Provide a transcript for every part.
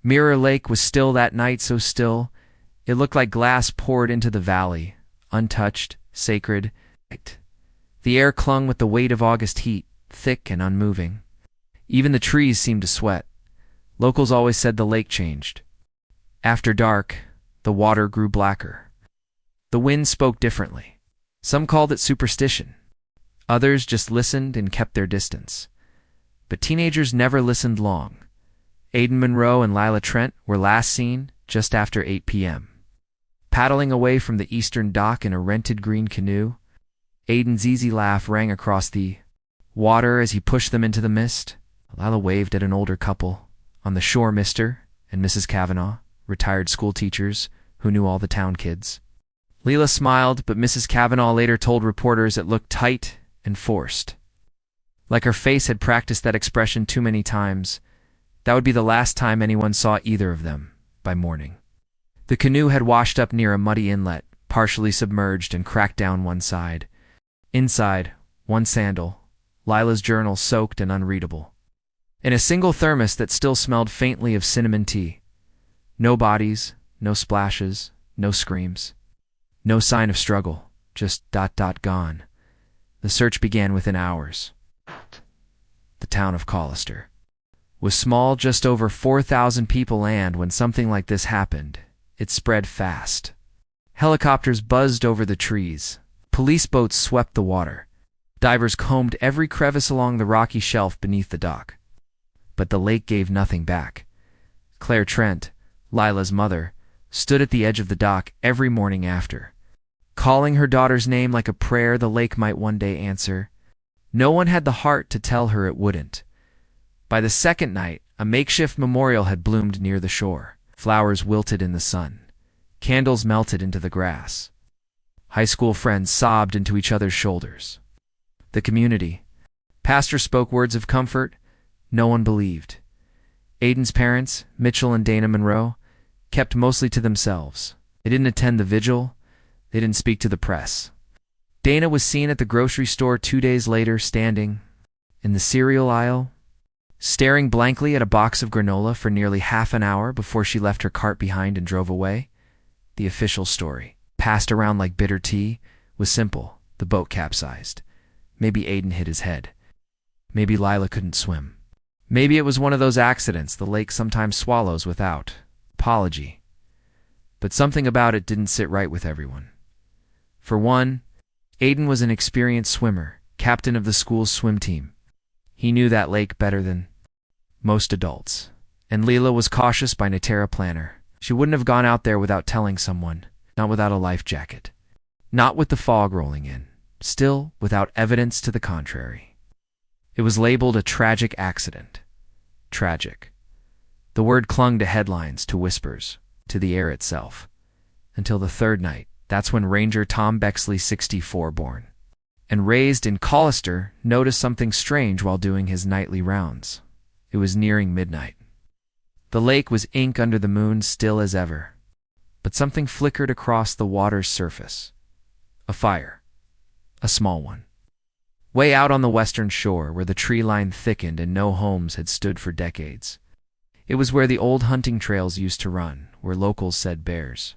Mirror Lake was still that night, so still. It looked like glass poured into the valley, untouched, sacred. The air clung with the weight of August heat, thick and unmoving. Even the trees seemed to sweat. Locals always said the lake changed. After dark, the water grew blacker. The wind spoke differently. Some called it superstition. Others just listened and kept their distance. But teenagers never listened long. Aiden Monroe and Lila Trent were last seen just after 8 p.m. Paddling away from the eastern dock in a rented green canoe. Aiden's easy laugh rang across the water as he pushed them into the mist. Lila waved at an older couple. On the shore, Mr. and Mrs. Kavanaugh, retired school teachers who knew all the town kids. Lila smiled, but Mrs. Kavanaugh later told reporters it looked tight and forced. Like her face had practiced that expression too many times. That would be the last time anyone saw either of them by morning. The canoe had washed up near a muddy inlet, partially submerged and cracked down one side. Inside, one sandal, Lila's journal soaked and unreadable. In a single thermos that still smelled faintly of cinnamon tea. No bodies, no splashes, no screams. No sign of struggle, just ... gone. The search began within hours. The town of Collister was small, just over 4,000 people, and when something like this happened, it spread fast. Helicopters buzzed over the trees. Police boats swept the water. Divers combed every crevice along the rocky shelf beneath the dock. But the lake gave nothing back. Claire Trent, Lila's mother, stood at the edge of the dock every morning after, calling her daughter's name like a prayer the lake might one day answer. No one had the heart to tell her it wouldn't. By the second night, a makeshift memorial had bloomed near the shore. Flowers wilted in the sun. Candles melted into the grass. High school friends sobbed into each other's shoulders. The community. Pastor spoke words of comfort. No one believed. Aiden's parents, Mitchell and Dana Monroe, kept mostly to themselves. They didn't attend the vigil. They didn't speak to the press. Dana was seen at the grocery store 2 days later, standing in the cereal aisle, staring blankly at a box of granola for nearly half an hour before she left her cart behind and drove away. The official story, passed around like bitter tea, was simple. The boat capsized. Maybe Aiden hit his head. Maybe Lila couldn't swim. Maybe it was one of those accidents the lake sometimes swallows without apology. But something about it didn't sit right with everyone. For one, Aiden was an experienced swimmer, captain of the school's swim team. He knew that lake better than most adults. And Lila was cautious by Natera planner. She wouldn't have gone out there without telling someone, not without a life jacket. Not with the fog rolling in, still without evidence to the contrary. It was labeled a tragic accident. Tragic. The word clung to headlines, to whispers, to the air itself. Until the third night, that's when Ranger Tom Bexley, 64, born and raised in Collister, noticed something strange while doing his nightly rounds. It was nearing midnight. The lake was ink under the moon, still as ever. But something flickered across the water's surface. A fire. A small one. Way out on the western shore, where the tree line thickened and no homes had stood for decades. It was where the old hunting trails used to run, where locals said bears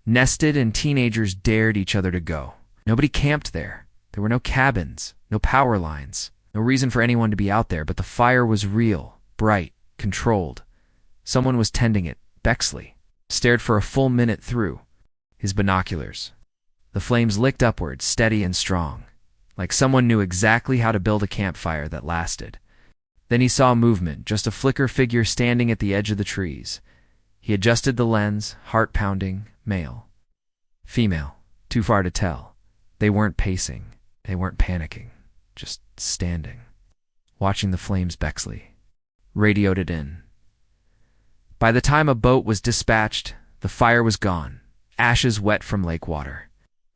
nested and teenagers dared each other to go. Nobody camped there. There were no cabins, no power lines, no reason for anyone to be out there, but the fire was real, bright, controlled. Someone was tending it. Bexley stared for a full minute through his binoculars. The flames licked upward, steady and strong, like someone knew exactly how to build a campfire that lasted. Then he saw movement, just a flicker figure standing at the edge of the trees. He adjusted the lens, heart pounding, male. Female, too far to tell. They weren't pacing. They weren't panicking. Just standing. Watching the flames. Bexley radioed it in. By the time a boat was dispatched, the fire was gone, ashes wet from lake water.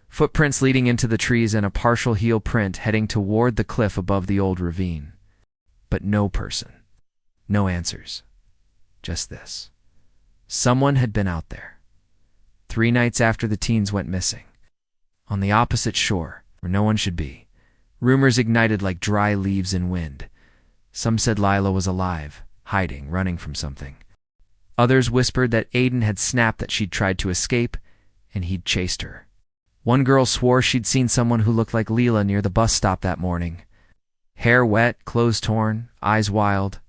Footprints leading into the trees and a partial heel print heading toward the cliff above the old ravine. But no person. No answers. Just this. Someone had been out there. 3 nights after the teens went missing. On the opposite shore, where no one should be. Rumors ignited like dry leaves in wind. Some said Lila was alive, hiding, running from something. Others whispered that Aiden had snapped that she'd tried to escape, and he'd chased her. One girl swore she'd seen someone who looked like Leela near the bus stop that morning. Hair wet, clothes torn, eyes wild.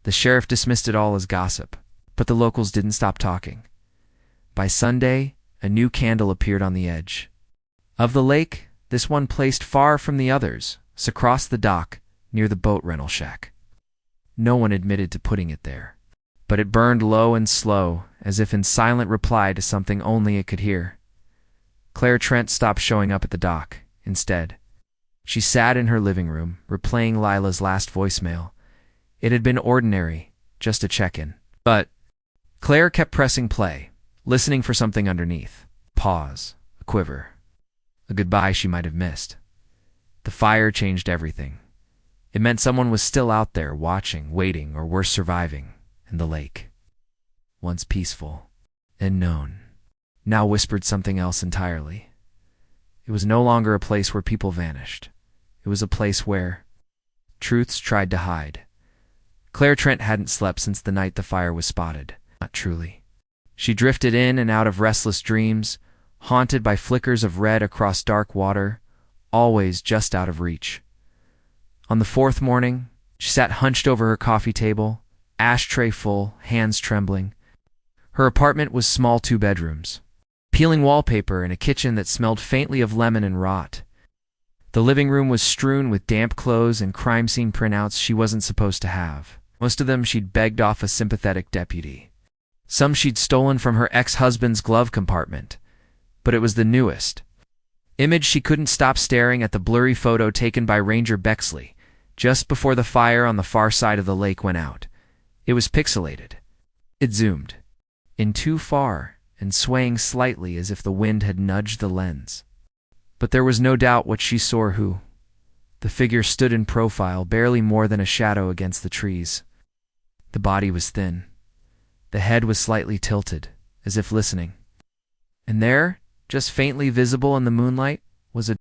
The sheriff dismissed it all as gossip, but the locals didn't stop talking. By Sunday, a new candle appeared on the edge of the lake, this one placed far from the others, across the dock, near the boat rental shack. No one admitted to putting it there, but it burned low and slow, as if in silent reply to something only it could hear. Claire Trent stopped showing up at the dock. Instead, she sat in her living room, replaying Lila's last voicemail. It had been ordinary, just a check-in. But Claire kept pressing play, listening for something underneath. Pause, a quiver, a goodbye she might have missed. The fire changed everything. It meant someone was still out there, watching, waiting, or worse, surviving, in the lake. Once peaceful and known, now whispered something else entirely. It was no longer a place where people vanished. It was a place where truths tried to hide. Claire Trent hadn't slept since the night the fire was spotted. Not truly. She drifted in and out of restless dreams, haunted by flickers of red across dark water, always just out of reach. On the fourth morning, she sat hunched over her coffee table, ashtray full, hands trembling. Her apartment was small 2 bedrooms, peeling wallpaper and a kitchen that smelled faintly of lemon and rot. The living room was strewn with damp clothes and crime scene printouts she wasn't supposed to have. Most of them she'd begged off a sympathetic deputy. Some she'd stolen from her ex-husband's glove compartment. But it was the newest image she couldn't stop staring at, the blurry photo taken by Ranger Bexley just before the fire on the far side of the lake went out. It was pixelated. It zoomed in too far and swaying slightly as if the wind had nudged the lens. But there was no doubt what she saw. The figure stood in profile, barely more than a shadow against the trees. The body was thin. The head was slightly tilted, as if listening. And there, just faintly visible in the moonlight, was a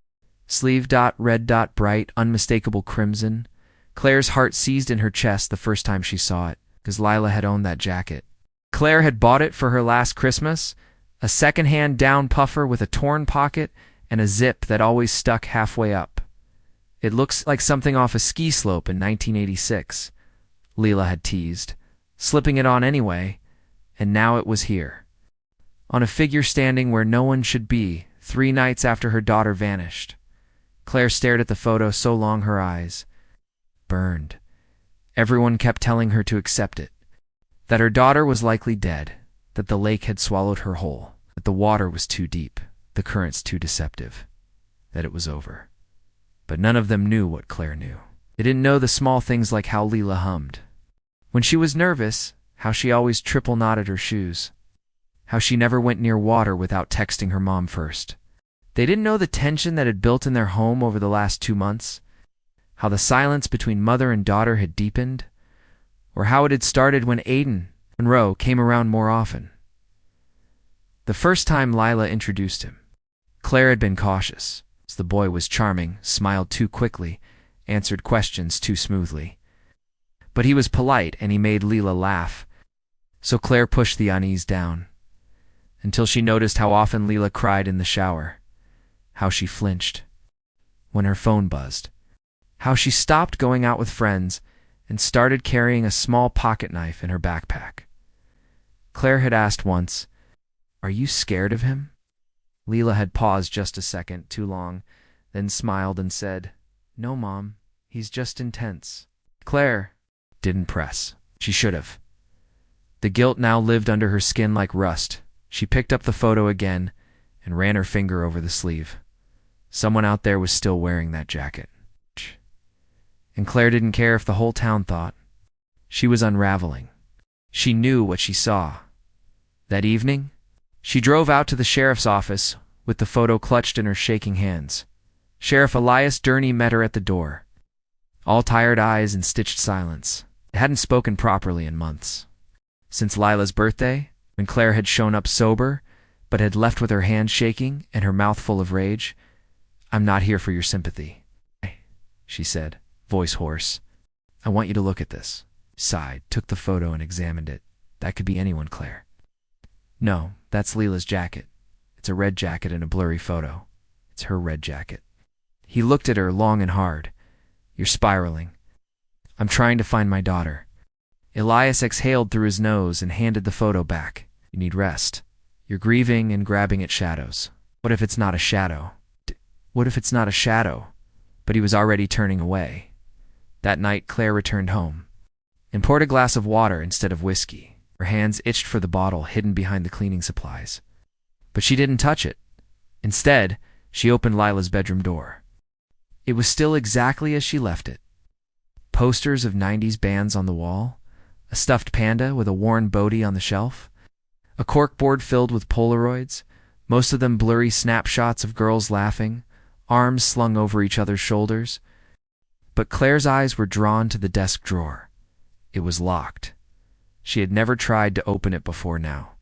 sleeve dot, red dot, bright, unmistakable crimson. Claire's heart seized in her chest the first time she saw it, because Lila had owned that jacket. Claire had bought it for her last Christmas, a second-hand down puffer with a torn pocket and a zip that always stuck halfway up. It looks like something off a ski slope in 1986, Leela had teased, slipping it on anyway, and now it was here. On a figure standing where no one should be, 3 nights after her daughter vanished. Claire stared at the photo so long her eyes burned. Everyone kept telling her to accept it, that her daughter was likely dead, that the lake had swallowed her whole, that the water was too deep, the currents too deceptive, that it was over. But none of them knew what Claire knew. They didn't know the small things like how Leela hummed. When she was nervous, how she always triple knotted her shoes. How she never went near water without texting her mom first. They didn't know the tension that had built in their home over the last 2 months. How the silence between mother and daughter had deepened. Or how it had started when Aiden Monroe came around more often. The first time Lila introduced him, Claire had been cautious. The boy was charming, smiled too quickly, answered questions too smoothly. But he was polite and he made Leela laugh, so Claire pushed the unease down, until she noticed how often Leela cried in the shower, how she flinched when her phone buzzed, how she stopped going out with friends and started carrying a small pocket knife in her backpack. Claire had asked once, "Are you scared of him?" Leela had paused just a second, too long, then smiled and said, "No, Mom, he's just intense." Claire didn't press. She should have. The guilt now lived under her skin like rust. She picked up the photo again and ran her finger over the sleeve. Someone out there was still wearing that jacket. And Claire didn't care if the whole town thought. She was unraveling. She knew what she saw. That evening, she drove out to the sheriff's office with the photo clutched in her shaking hands. Sheriff Elias Durney met her at the door, all tired eyes and stitched silence. They hadn't spoken properly in months. Since Lila's birthday, when Claire had shown up sober, but had left with her hands shaking and her mouth full of rage. "I'm not here for your sympathy," she said, voice hoarse. "I want you to look at this." Sighed, took the photo and examined it. That could be anyone, Claire. No, that's Leela's jacket. It's a red jacket in a blurry photo. It's her red jacket. He looked at her long and hard. You're spiraling. I'm trying to find my daughter. Elias exhaled through his nose and handed the photo back. You need rest. You're grieving and grabbing at shadows. What if it's not a shadow? What if it's not a shadow? But he was already turning away. That night, Claire returned home and poured a glass of water instead of whiskey. Her hands itched for the bottle hidden behind the cleaning supplies. But she didn't touch it. Instead, she opened Lila's bedroom door. It was still exactly as she left it. Posters of 90s bands on the wall, a stuffed panda with a worn Bodhi on the shelf, a corkboard filled with Polaroids, most of them blurry snapshots of girls laughing, arms slung over each other's shoulders. But Claire's eyes were drawn to the desk drawer. It was locked. She had never tried to open it before now.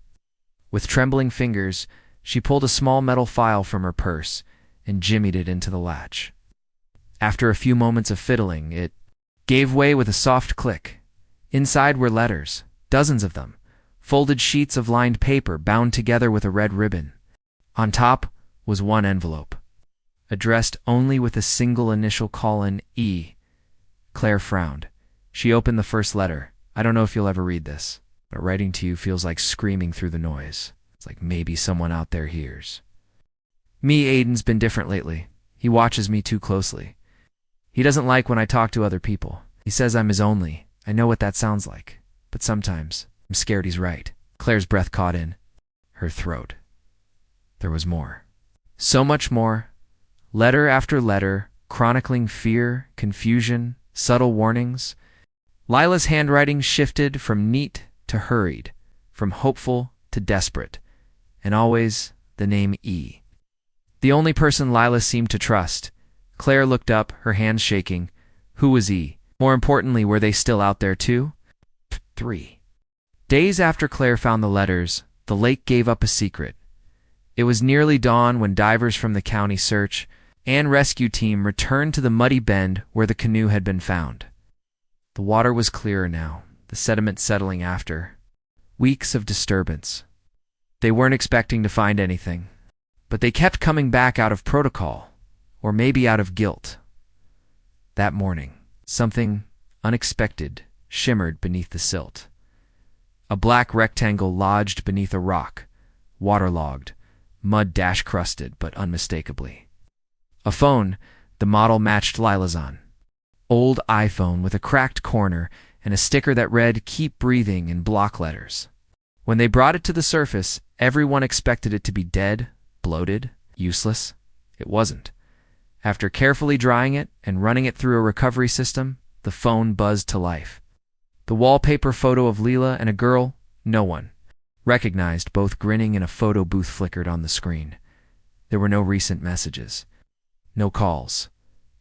With trembling fingers, she pulled a small metal file from her purse and jimmied it into the latch. After a few moments of fiddling, it gave way with a soft click. Inside were letters, dozens of them, folded sheets of lined paper bound together with a red ribbon. On top was one envelope, addressed only with a single initial colon E. Claire frowned. She opened the first letter. I don't know if you'll ever read this, but writing to you feels like screaming through the noise. It's like maybe someone out there hears. Me, Aiden's been different lately. He watches me too closely. He doesn't like when I talk to other people. He says I'm his only. I know what that sounds like, but sometimes I'm scared he's right. Claire's breath caught in her throat. There was more. So much more. Letter after letter, chronicling fear, confusion, subtle warnings. Lila's handwriting shifted from neat to hurried, from hopeful to desperate, and always the name E. The only person Lila seemed to trust. Claire looked up, her hands shaking. Who was E? More importantly, were they still out there too? 3. Days after Claire found the letters, the lake gave up a secret. It was nearly dawn when divers from the county search and rescue team returned to the muddy bend where the canoe had been found. The water was clearer now, the sediment settling after weeks of disturbance. They weren't expecting to find anything, but they kept coming back out of protocol, or maybe out of guilt. That morning, something unexpected shimmered beneath the silt. A black rectangle lodged beneath a rock, waterlogged, mud-crusted, but unmistakably. A phone, the model matched Lila's on. Old iPhone with a cracked corner and a sticker that read, "Keep breathing" in block letters. When they brought it to the surface, everyone expected it to be dead, bloated, useless. It wasn't. After carefully drying it and running it through a recovery system, the phone buzzed to life. The wallpaper photo of Leela and a girl no one recognized, both grinning in a photo booth, flickered on the screen. There were no recent messages. No calls.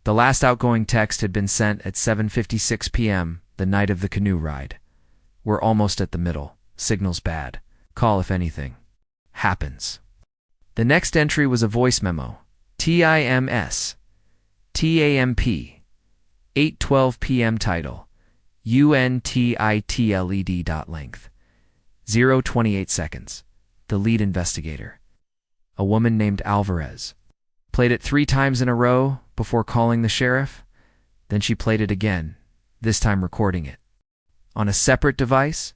The last outgoing text had been sent at 7:56 p.m., the night of the canoe ride. We're almost at the middle. Signal's bad. Call if anything happens. The next entry was a voice memo. TIMS. TAMP. 8:12 p.m. title. UNTITLED. Length. 0:28 seconds. The lead investigator. A woman named Alvarez. Played it 3 times in a row before calling the sheriff. Then she played it again, this time recording it. On a separate device,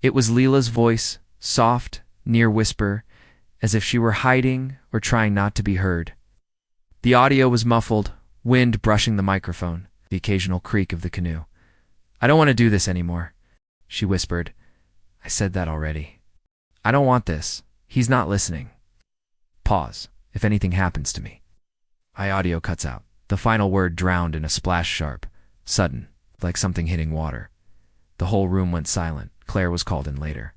it was Leela's voice, soft, near whisper, as if she were hiding or trying not to be heard. The audio was muffled, wind brushing the microphone, the occasional creak of the canoe. I don't want to do this anymore, she whispered. I said that already. I don't want this. He's not listening. Pause. If anything happens to me. Audio cuts out. The final word drowned in a splash, sharp, sudden, like something hitting water. The whole room went silent. Claire was called in later.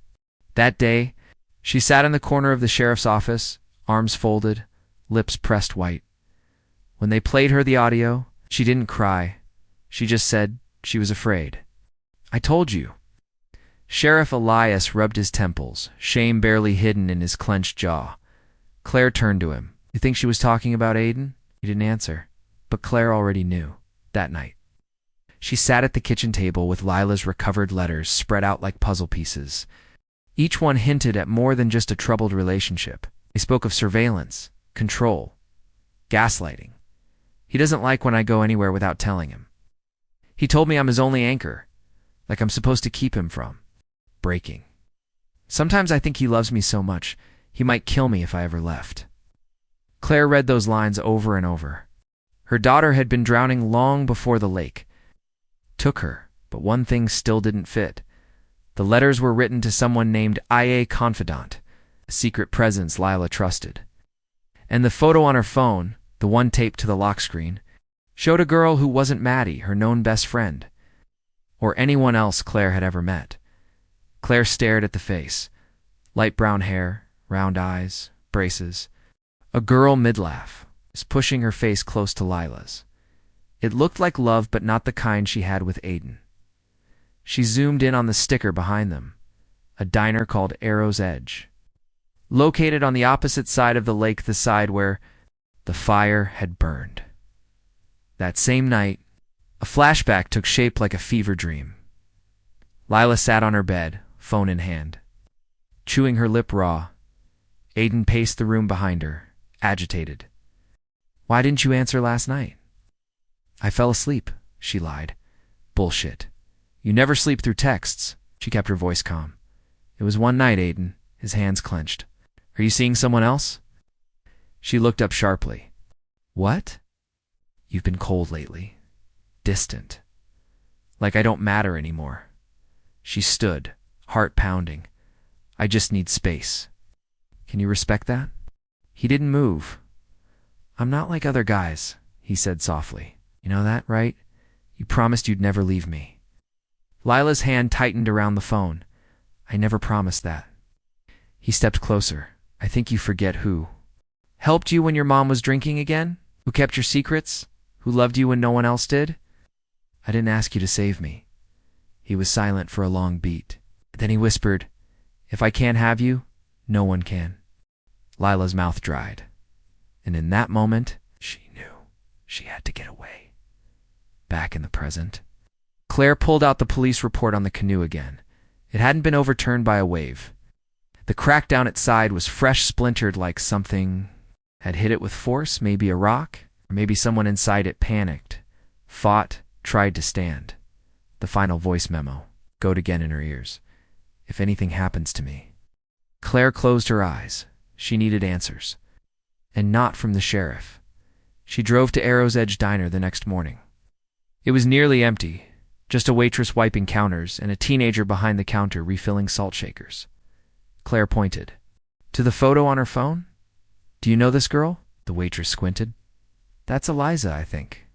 That day, she sat in the corner of the sheriff's office, arms folded, lips pressed white. When they played her the audio, she didn't cry. She just said she was afraid. I told you. Sheriff Elias rubbed his temples, shame barely hidden in his clenched jaw. Claire turned to him. You think she was talking about Aiden? He didn't answer, but Claire already knew. That night. She sat at the kitchen table with Lila's recovered letters spread out like puzzle pieces. Each one hinted at more than just a troubled relationship. They spoke of surveillance, control, gaslighting. He doesn't like when I go anywhere without telling him. He told me I'm his only anchor, like I'm supposed to keep him from breaking. Sometimes I think he loves me so much, he might kill me if I ever left. Claire read those lines over and over. Her daughter had been drowning long before the lake. Took her, but one thing still didn't fit. The letters were written to someone named IA Confidant, a secret presence Lila trusted. And the photo on her phone, the one taped to the lock screen, showed a girl who wasn't Maddie, her known best friend, or anyone else Claire had ever met. Claire stared at the face. Light brown hair, round eyes, braces. A girl mid-laugh, is pushing her face close to Lila's. It looked like love, but not the kind she had with Aiden. She zoomed in on the sticker behind them, a diner called Arrow's Edge, located on the opposite side of the lake, the side where the fire had burned. That same night, a flashback took shape like a fever dream. Lila sat on her bed, phone in hand. Chewing her lip raw, Aiden paced the room behind her, agitated. "Why didn't you answer last night?" "I fell asleep," she lied. "Bullshit. You never sleep through texts." She kept her voice calm. "It was one night, Aiden," his hands clenched. "Are you seeing someone else?" She looked up sharply. "What?" "You've been cold lately. Distant. Like I don't matter anymore." She stood, heart pounding. "I just need space. Can you respect that?" He didn't move. "I'm not like other guys," he said softly. "You know that, right? You promised you'd never leave me." Lila's hand tightened around the phone. "I never promised that." He stepped closer. "I think you forget who helped you when your mom was drinking again? Who kept your secrets? Who loved you when no one else did?" "I didn't ask you to save me." He was silent for a long beat. Then he whispered, "If I can't have you, no one can." Lila's mouth dried. And in that moment, she knew she had to get away. Back in the present. Claire pulled out the police report on the canoe again. It hadn't been overturned by a wave. The crack down its side was fresh, splintered, like something had hit it with force, maybe a rock, or maybe someone inside it panicked, fought, tried to stand. The final voice memo echoed again in her ears. "If anything happens to me." Claire closed her eyes. She needed answers. And not from the sheriff. She drove to Arrow's Edge Diner the next morning. It was nearly empty, just a waitress wiping counters and a teenager behind the counter refilling salt shakers. Claire pointed. "To the photo on her phone? Do you know this girl?" The waitress squinted. "That's Eliza, I think.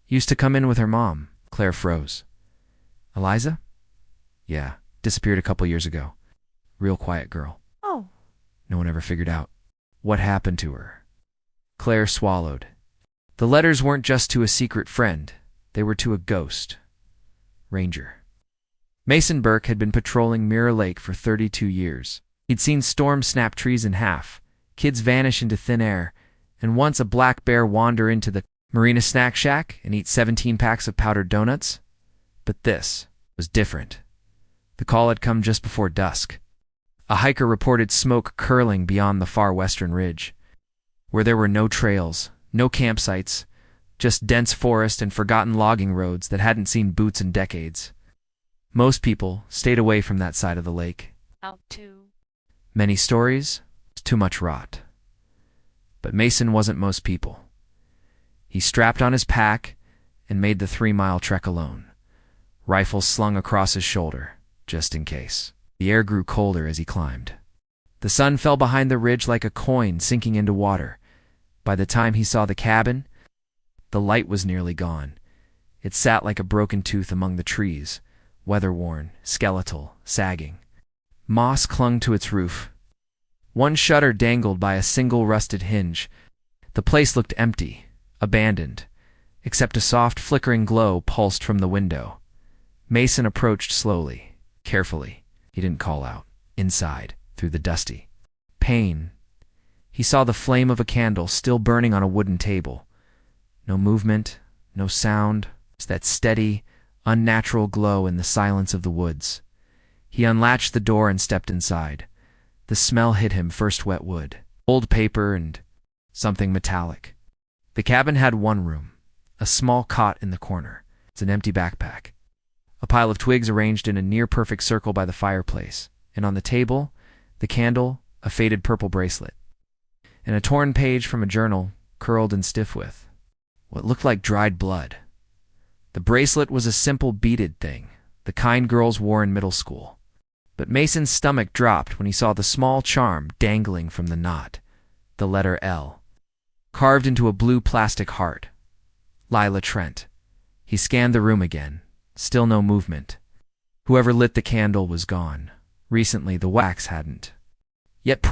Used to come in with her mom." Claire froze. "Eliza?" "Yeah, disappeared a couple years ago. Real quiet girl. Oh. No one ever figured out what happened to her." Claire swallowed. The letters weren't just to a secret friend. They were to a ghost. Ranger. Mason Burke had been patrolling Mirror Lake for 32 years. He'd seen storms snap trees in half, kids vanish into thin air, and once a black bear wander into the Marina Snack Shack and eat 17 packs of powdered donuts. But this was different. The call had come just before dusk. A hiker reported smoke curling beyond the far western ridge, where there were no trails, no campsites, just dense forest and forgotten logging roads that hadn't seen boots in decades. Most people stayed away from that side of the lake. Out too. Many stories, too much rot. But Mason wasn't most people. He strapped on his pack and made the 3-mile trek alone, rifle slung across his shoulder, just in case. The air grew colder as he climbed. The sun fell behind the ridge like a coin sinking into water. By the time he saw the cabin, the light was nearly gone. It sat like a broken tooth among the trees, weather-worn, skeletal, sagging. Moss clung to its roof. One shutter dangled by a single rusted hinge. The place looked empty, abandoned, except a soft flickering glow pulsed from the window. Mason approached slowly, carefully. He didn't call out. Inside, through the dusty pane, he saw the flame of a candle still burning on a wooden table. No movement, no sound, that steady, unnatural glow in the silence of the woods. He unlatched the door and stepped inside. The smell hit him, first wet wood, old paper, and something metallic. The cabin had one room, a small cot in the corner. It's an empty backpack. A pile of twigs arranged in a near-perfect circle by the fireplace, and on the table, the candle, a faded purple bracelet, and a torn page from a journal, curled and stiff with what looked like dried blood. The bracelet was a simple beaded thing, the kind girls wore in middle school. But Mason's stomach dropped when he saw the small charm dangling from the knot, the letter L, carved into a blue plastic heart. Lila Trent. He scanned the room again. Still no movement. Whoever lit the candle was gone. Recently, the wax hadn't. Yet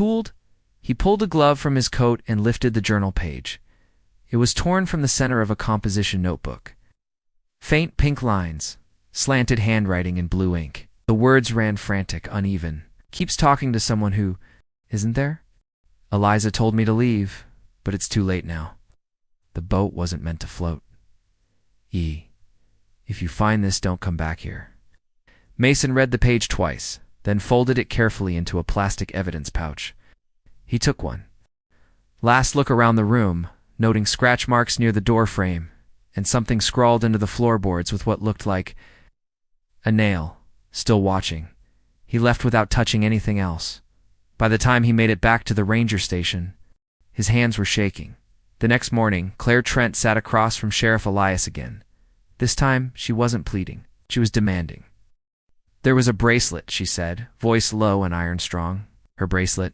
he pulled a glove from his coat and lifted the journal page. It was torn from the center of a composition notebook. Faint pink lines, slanted handwriting in blue ink. The words ran frantic, uneven. Keeps talking to someone who isn't there? Eliza told me to leave, but it's too late now. The boat wasn't meant to float. If you find this, don't come back here. Mason read the page twice, then folded it carefully into a plastic evidence pouch. He took one. Last look around the room, noting scratch marks near the door frame, and something scrawled into the floorboards with what looked like a nail. Still watching. He left without touching anything else. By the time he made it back to the ranger station, his hands were shaking. The next morning, Claire Trent sat across from Sheriff Elias again. This time, she wasn't pleading. She was demanding. There was a bracelet, she said, voice low and iron strong. Her bracelet,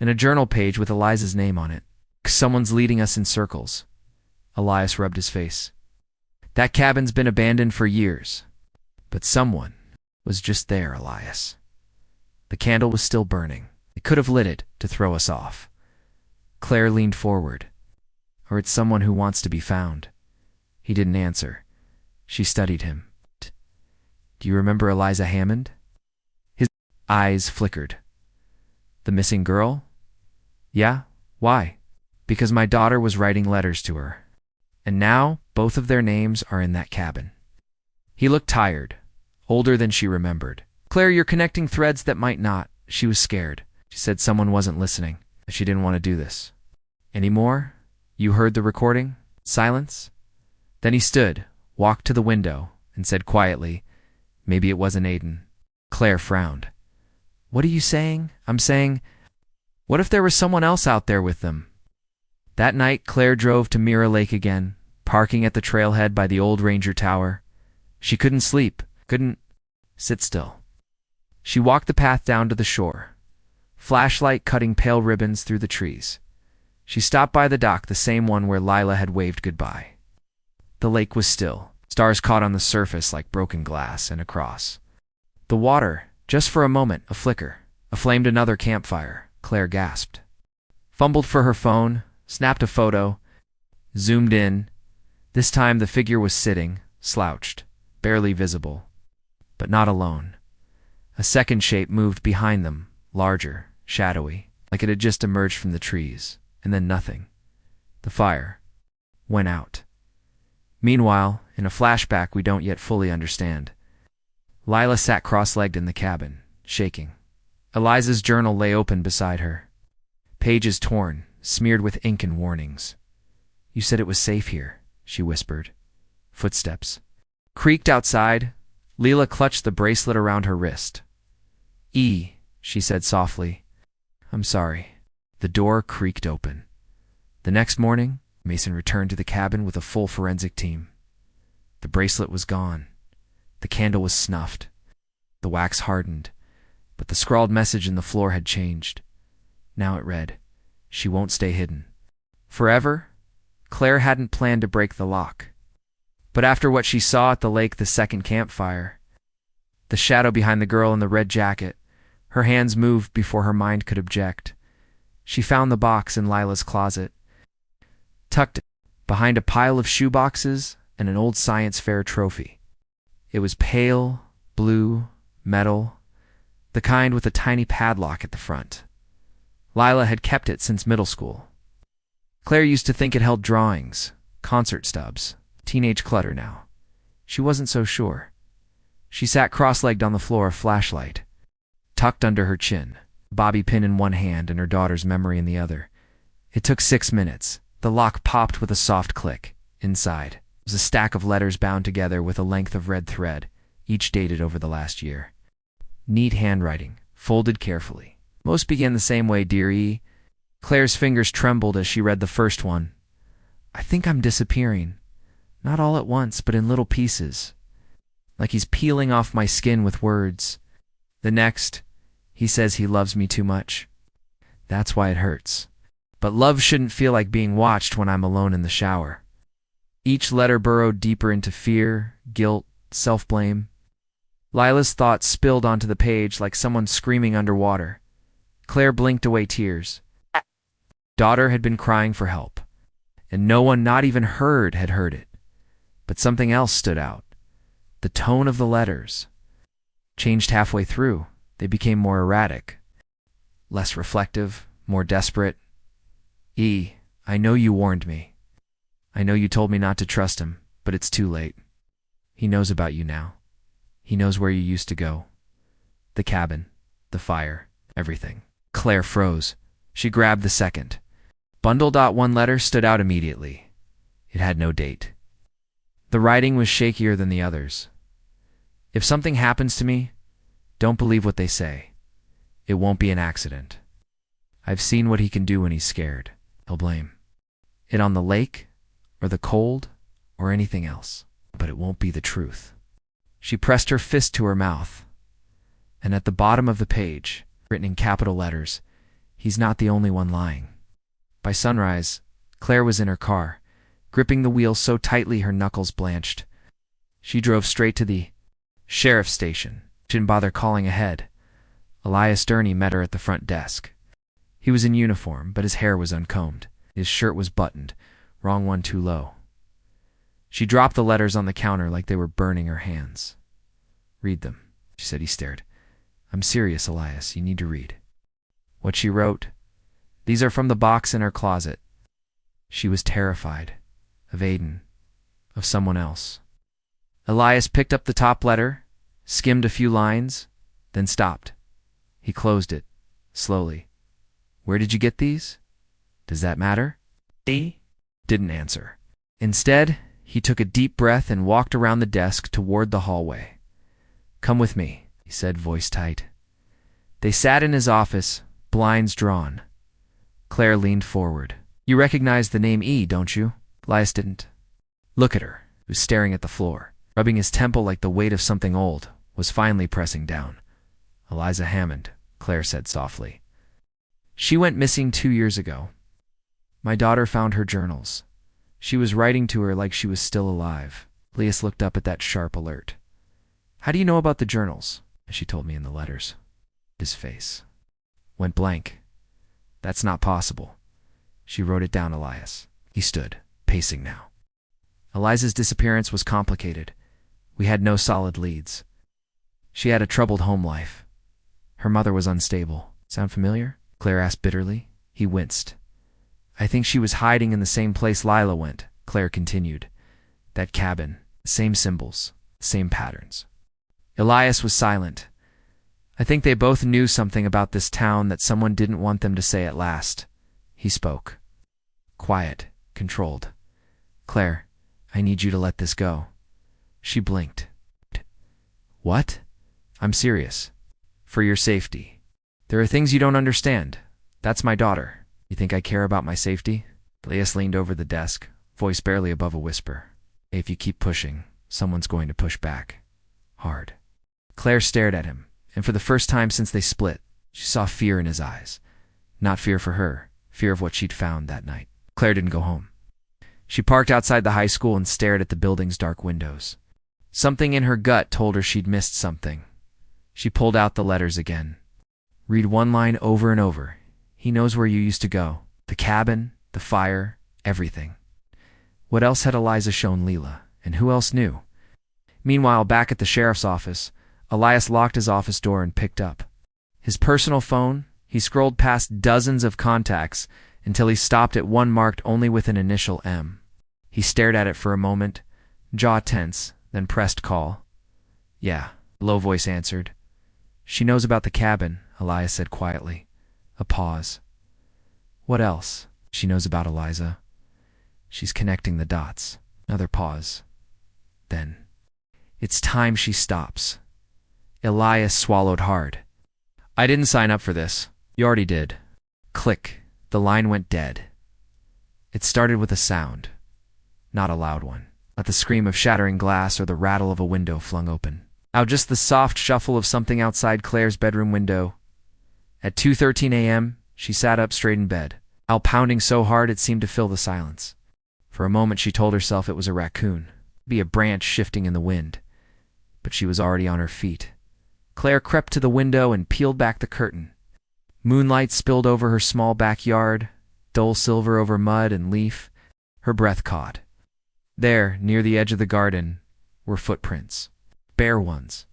and a journal page with Eliza's name on it. Someone's leading us in circles. Elias rubbed his face. That cabin's been abandoned for years. But someone was just there, Elias. The candle was still burning. They could have lit it to throw us off. Claire leaned forward. Or it's someone who wants to be found. He didn't answer. She studied him. Do you remember Eliza Hammond? His eyes flickered. The missing girl? Yeah, why? Because my daughter was writing letters to her. And now, both of their names are in that cabin. He looked tired, older than she remembered. Claire, you're connecting threads that might not. She was scared. She said someone wasn't listening. She didn't want to do this. Any more? You heard the recording? Silence? Then he stood, walked to the window, and said quietly, maybe it wasn't Aiden. Claire frowned. What are you saying? I'm saying, what if there was someone else out there with them? That night, Claire drove to Mirror Lake again, parking at the trailhead by the old ranger tower. She couldn't sleep, couldn't sit still. She walked the path down to the shore, flashlight cutting pale ribbons through the trees. She stopped by the dock, the same one where Lila had waved goodbye. The lake was still, stars caught on the surface like broken glass and across. The water, just for a moment, a flicker, aflamed another campfire. Claire gasped. Fumbled for her phone, snapped a photo, zoomed in. This time the figure was sitting, slouched, barely visible, but not alone. A second shape moved behind them, larger, shadowy, like it had just emerged from the trees, and then nothing. The fire went out. Meanwhile, in a flashback we don't yet fully understand, Lila sat cross-legged in the cabin, shaking. Eliza's journal lay open beside her. Pages torn, smeared with ink and warnings. You said it was safe here, she whispered. Footsteps creaked outside. Lila clutched the bracelet around her wrist. She said softly. I'm sorry. The door creaked open. The next morning, Mason returned to the cabin with a full forensic team. The bracelet was gone. The candle was snuffed. The wax hardened, but the scrawled message in the floor had changed. Now it read, she won't stay hidden. Forever? Claire hadn't planned to break the lock. But after what she saw at the lake, the second campfire, the shadow behind the girl in the red jacket, her hands moved before her mind could object. She found the box in Lila's closet, tucked behind a pile of shoeboxes and an old science fair trophy. It was pale, blue, metal, the kind with a tiny padlock at the front. Lila had kept it since middle school. Claire used to think it held drawings, concert stubs, teenage clutter now. She wasn't so sure. She sat cross-legged on the floor, a flashlight tucked under her chin, bobby pin in one hand and her daughter's memory in the other. It took 6 minutes. The lock popped with a soft click. Inside was a stack of letters bound together with a length of red thread, each dated over the last year. Neat handwriting, folded carefully. Most began the same way, "Dear E." Claire's fingers trembled as she read the first one. "I think I'm disappearing. Not all at once, but in little pieces. Like he's peeling off my skin with words." The next, "He says he loves me too much. That's why it hurts. But love shouldn't feel like being watched when I'm alone in the shower." Each letter burrowed deeper into fear, guilt, self-blame. Lila's thoughts spilled onto the page like someone screaming underwater. Claire blinked away tears. Daughter had been crying for help, and no one, not even her, had heard it. But something else stood out. The tone of the letters changed halfway through. They became more erratic, less reflective, more desperate. "E, I know you warned me. I know you told me not to trust him, but it's too late. He knows about you now. He knows where you used to go. The cabin, the fire, everything." Claire froze. She grabbed the second. Bundle. One letter stood out immediately. It had no date. The writing was shakier than the others. "If something happens to me, don't believe what they say. It won't be an accident. I've seen what he can do when he's scared. He'll blame it on the lake, or the cold, or anything else. But it won't be the truth." She pressed her fist to her mouth, and at the bottom of the page, written in capital letters, "He's not the only one lying." By sunrise, Claire was in her car, gripping the wheel so tightly her knuckles blanched. She drove straight to the sheriff's station. She didn't bother calling ahead. Elias Durney met her at the front desk. He was in uniform, but his hair was uncombed. His shirt was buttoned, wrong one too low. She dropped the letters on the counter like they were burning her hands. "Read them," she said. He stared. "I'm serious, Elias. You need to read." What she wrote: "These are from the box in her closet." She was terrified. Of Aiden. Of someone else. Elias picked up the top letter, skimmed a few lines, then stopped. He closed it, slowly. "Where did you get these? Does that matter?" He didn't answer. Instead, he took a deep breath and walked around the desk toward the hallway. "Come with me," he said, voice tight. They sat in his office, blinds drawn. Claire leaned forward. "You recognize the name E, don't you?" Elias didn't. Look at her, who was staring at the floor, rubbing his temple like the weight of something old was finally pressing down. "Eliza Hammond," Claire said softly. "She went missing 2 years ago. My daughter found her journals. She was writing to her like she was still alive." Elias looked up at that sharp alert. "How do you know about the journals?" "She told me in the letters." His face went blank. "That's not possible." "She wrote it down, Elias." He stood, pacing now. "Eliza's disappearance was complicated. We had no solid leads. She had a troubled home life. Her mother was unstable." "Sound familiar?" Claire asked bitterly. He winced. "I think she was hiding in the same place Lila went," Claire continued. "That cabin, same symbols, same patterns." Elias was silent. I think they both knew something about this town that someone didn't want them to say at last. He spoke. Quiet, controlled. "Claire, I need you to let this go." She blinked. "What?" "I'm serious. For your safety. There are things you don't understand. That's my daughter. You think I care about my safety?" Elias leaned over the desk, voice barely above a whisper. "If you keep pushing, someone's going to push back. Hard." Claire stared at him, and for the first time since they split, she saw fear in his eyes. Not fear for her, fear of what she'd found that night. Claire didn't go home. She parked outside the high school and stared at the building's dark windows. Something in her gut told her she'd missed something. She pulled out the letters again. "Read one line over and over. He knows where you used to go. The cabin, the fire, everything." What else had Eliza shown Leela, and who else knew? Meanwhile, back at the sheriff's office, Elias locked his office door and picked up his personal phone. He scrolled past dozens of contacts until he stopped at one marked only with an initial M. He stared at it for a moment, jaw tense, then pressed call. Yeah, low voice answered. She knows about the cabin, Elias said quietly. A pause. What else? She knows about Eliza. She's connecting the dots. Another pause. Then, it's time she stops. Elias swallowed hard. I didn't sign up for this. You already did. Click. The line went dead. It started with a sound. Not a loud one. Not the scream of shattering glass or the rattle of a window flung open. Now just the soft shuffle of something outside Claire's bedroom window. At 2:13 a.m., she sat up straight in bed, out pounding so hard it seemed to fill the silence. For a moment she told herself it was a raccoon, be a branch shifting in the wind. But she was already on her feet. Claire crept to the window and peeled back the curtain. Moonlight spilled over her small backyard, dull silver over mud and leaf. Her breath caught. There, near the edge of the garden, were footprints. Bare ones,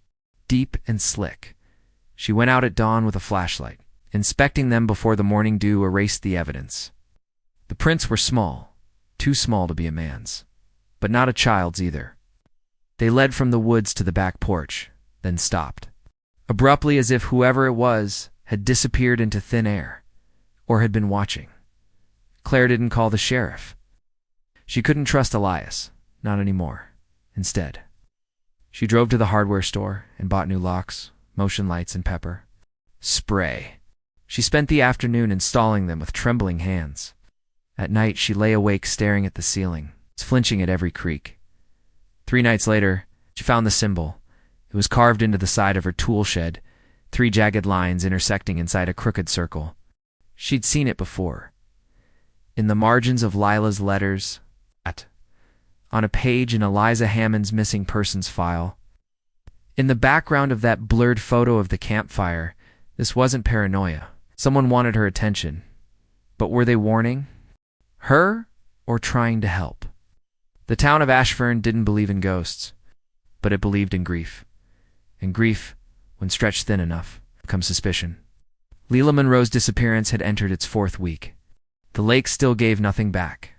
deep and slick. She went out at dawn with a flashlight, inspecting them before the morning dew erased the evidence. The prints were small, too small to be a man's, but not a child's either. They led from the woods to the back porch, then stopped, abruptly as if whoever it was had disappeared into thin air, or had been watching. Claire didn't call the sheriff. She couldn't trust Elias, not anymore. Instead, she drove to the hardware store and bought new locks, motion lights, and pepper. Spray. She spent the afternoon installing them with trembling hands. At night, she lay awake staring at the ceiling, flinching at every creak. 3 nights later, she found the symbol. It was carved into the side of her tool shed, 3 jagged lines intersecting inside a crooked circle. She'd seen it before. In the margins of Lila's letters, on a page in Eliza Hammond's missing persons file. In the background of that blurred photo of the campfire, this wasn't paranoia. Someone wanted her attention. But were they warning her or trying to help? The town of Ashfern didn't believe in ghosts, but it believed in grief. And grief, when stretched thin enough, becomes suspicion. Leila Monroe's disappearance had entered its 4th week. The lake still gave nothing back.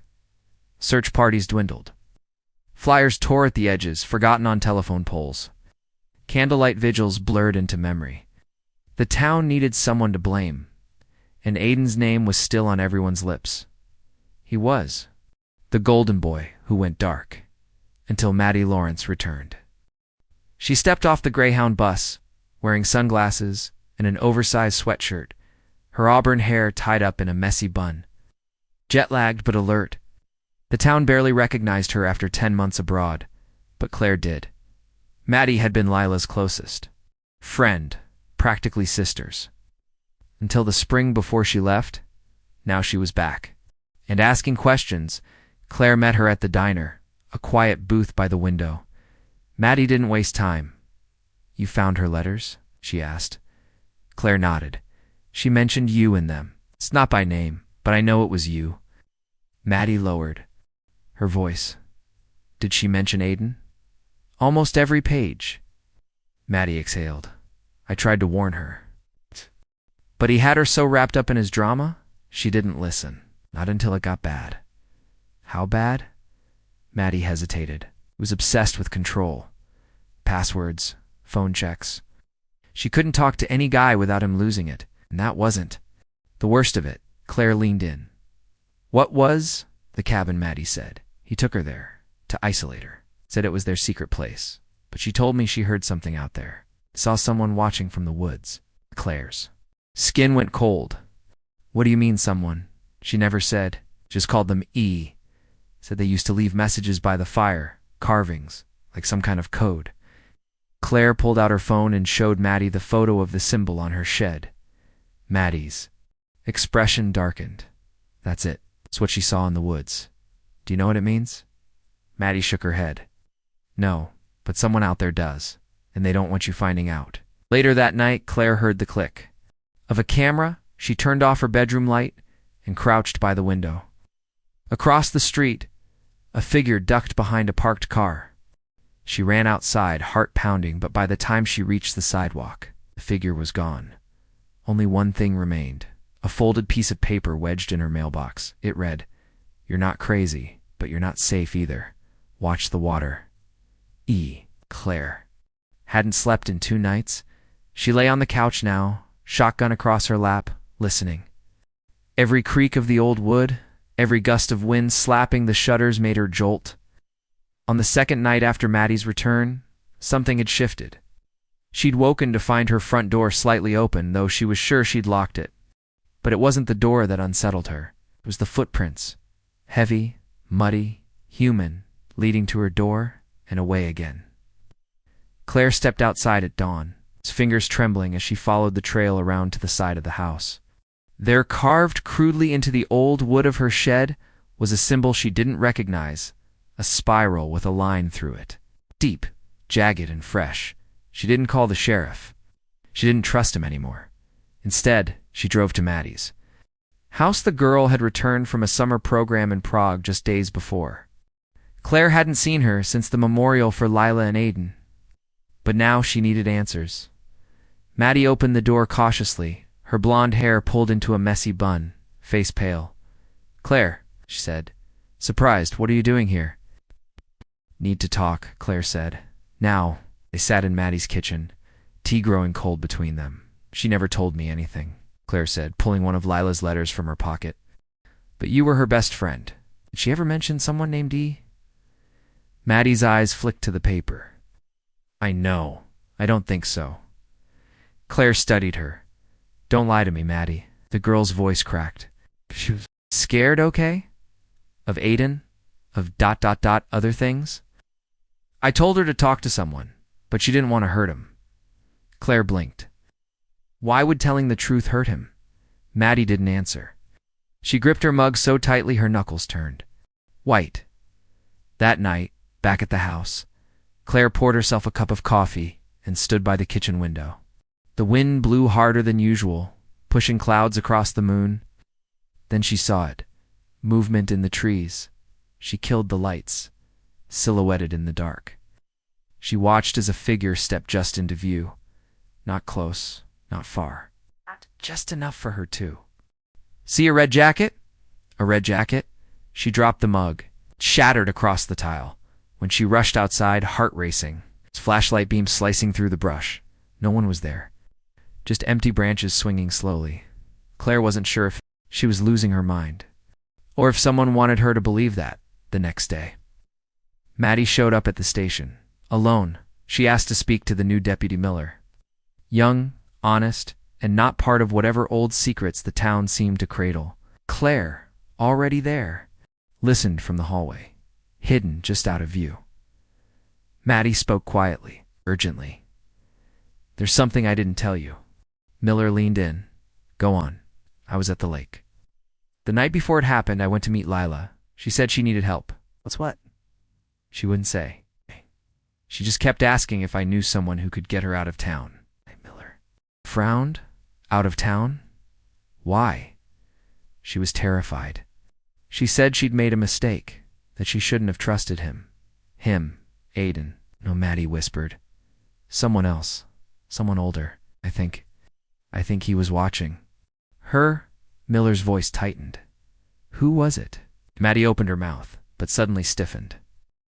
Search parties dwindled. Flyers tore at the edges, forgotten on telephone poles. Candlelight vigils blurred into memory. The town needed someone to blame, and Aiden's name was still on everyone's lips. He was the golden boy who went dark, until Maddie Lawrence returned. She stepped off the Greyhound bus, wearing sunglasses and an oversized sweatshirt, her auburn hair tied up in a messy bun. Jet-lagged but alert, the town barely recognized her after 10 months abroad, but Claire did. Maddie had been Lila's closest friend, practically sisters. Until the spring before she left, now she was back. And asking questions, Claire met her at the diner, a quiet booth by the window. Maddie didn't waste time. You found her letters? She asked. Claire nodded. She mentioned you in them. It's not by name, but I know it was you. Maddie lowered her voice. Did she mention Aiden? Almost every page. Maddie exhaled. I tried to warn her. But he had her so wrapped up in his drama, she didn't listen. Not until it got bad. How bad? Maddie hesitated. He was obsessed with control. Passwords, phone checks. She couldn't talk to any guy without him losing it, and that wasn't the worst of it. Claire leaned in. What was the cabin, Maddie said. He took her there, to isolate her. Said it was their secret place. But she told me she heard something out there. Saw someone watching from the woods. Claire's skin went cold. What do you mean, someone? She never said. Just called them E. Said they used to leave messages by the fire, carvings, like some kind of code. Claire pulled out her phone and showed Maddie the photo of the symbol on her shed. Maddie's expression darkened. That's it. It's what she saw in the woods. Do you know what it means? Maddie shook her head. No, but someone out there does, and they don't want you finding out. Later that night, Claire heard the click of a camera. She turned off her bedroom light and crouched by the window. Across the street, a figure ducked behind a parked car. She ran outside, heart pounding, but by the time she reached the sidewalk, the figure was gone. Only one thing remained, a folded piece of paper wedged in her mailbox. It read, "You're not crazy, but you're not safe either. Watch the water." Claire hadn't slept in 2 nights. She lay on the couch now, shotgun across her lap, listening. Every creak of the old wood, every gust of wind slapping the shutters made her jolt. On the second night after Maddie's return, something had shifted. She'd woken to find her front door slightly open, though she was sure she'd locked it. But it wasn't the door that unsettled her. It was the footprints. Heavy, muddy, human, leading to her door and away again. Claire stepped outside at dawn, his fingers trembling as she followed the trail around to the side of the house. There, carved crudely into the old wood of her shed, was a symbol she didn't recognize, a spiral with a line through it. Deep, jagged, and fresh. She didn't call the sheriff. She didn't trust him anymore. Instead, she drove to Maddie's house. The girl had returned from a summer program in Prague just days before. Claire hadn't seen her since the memorial for Lila and Aiden. But now she needed answers. Maddie opened the door cautiously, her blonde hair pulled into a messy bun, face pale. "Claire," she said. "Surprised, what are you doing here?" "Need to talk," Claire said. Now, they sat in Maddie's kitchen, tea growing cold between them. "She never told me anything," Claire said, pulling one of Lila's letters from her pocket. "But you were her best friend. Did she ever mention someone named E?" Maddie's eyes flicked to the paper. "I know. I don't think so." Claire studied her. "Don't lie to me, Maddie." The girl's voice cracked. She was scared, okay? Of Aiden? Of ... other things? "I told her to talk to someone, but she didn't want to hurt him." Claire blinked. Why would telling the truth hurt him? Maddie didn't answer. She gripped her mug so tightly her knuckles turned white. That night, back at the house, Claire poured herself a cup of coffee and stood by the kitchen window. The wind blew harder than usual, pushing clouds across the moon. Then she saw it. Movement in the trees. She killed the lights, silhouetted in the dark. She watched as a figure stepped just into view. Not close, not far. Just enough for her, too. "See a red jacket?" A red jacket? She dropped the mug, shattered across the tile. When she rushed outside, heart racing, its flashlight beam slicing through the brush. No one was there. Just empty branches swinging slowly. Claire wasn't sure if she was losing her mind, or if someone wanted her to believe that the next day. Maddie showed up at the station. Alone, she asked to speak to the new Deputy Miller. Young, honest, and not part of whatever old secrets the town seemed to cradle. Claire, already there, listened from the hallway, hidden just out of view. Maddie spoke quietly, urgently. "There's something I didn't tell you." Miller leaned in. "Go on." "I was at the lake. The night before it happened, I went to meet Lila. She said she needed help." "What's what?" "She wouldn't say. She just kept asking if I knew someone who could get her out of town." Miller frowned. "Out of town? Why?" She was terrified. She said she'd made a mistake, that she shouldn't have trusted him. Him, Aiden. No, Maddie whispered. "Someone else. Someone older, I think. I think he was watching." "Her?" Miller's voice tightened. "Who was it?" Maddie opened her mouth, but suddenly stiffened.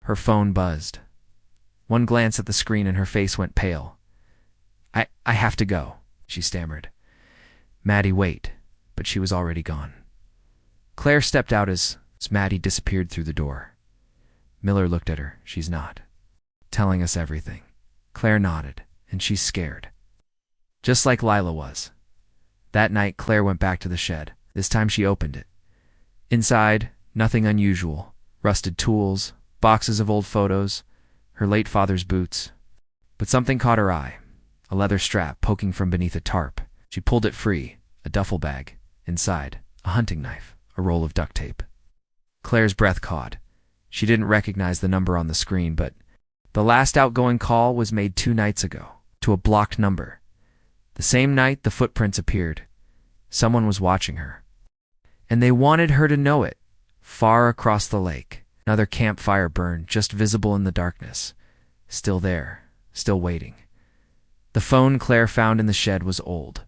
Her phone buzzed. One glance at the screen and her face went pale. I have to go," she stammered. "Maddie, wait," but she was already gone. Claire stepped out as Maddie disappeared through the door. Miller looked at her. "She's not telling us everything." Claire nodded, and she's scared. Just like Lila was. That night, Claire went back to the shed. This time she opened it. Inside, nothing unusual. Rusted tools, boxes of old photos, her late father's boots. But something caught her eye. A leather strap poking from beneath a tarp. She pulled it free. A duffel bag. Inside, a hunting knife, a roll of duct tape. Claire's breath caught. She didn't recognize the number on the screen, but the last outgoing call was made 2 nights ago, to a blocked number. The same night the footprints appeared. Someone was watching her. And they wanted her to know it. Far across the lake, another campfire burned, just visible in the darkness. Still there, still waiting. The phone Claire found in the shed was old,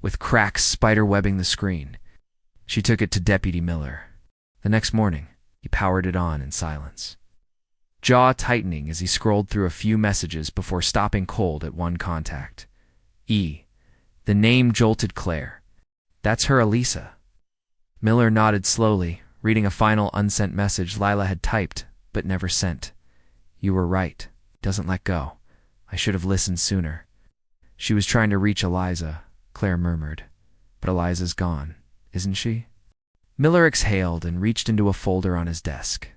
with cracks spider-webbing the screen. She took it to Deputy Miller. The next morning, he powered it on in silence. jaw tightening as he scrolled through a few messages before stopping cold at one contact. The name jolted Claire. That's her Elisa. Miller nodded slowly, reading a final unsent message Lila had typed, but never sent. You were right. Doesn't let go. I should have listened sooner. She was trying to reach Eliza, Claire murmured. But Eliza's gone, isn't she? Miller exhaled and reached into a folder on his desk.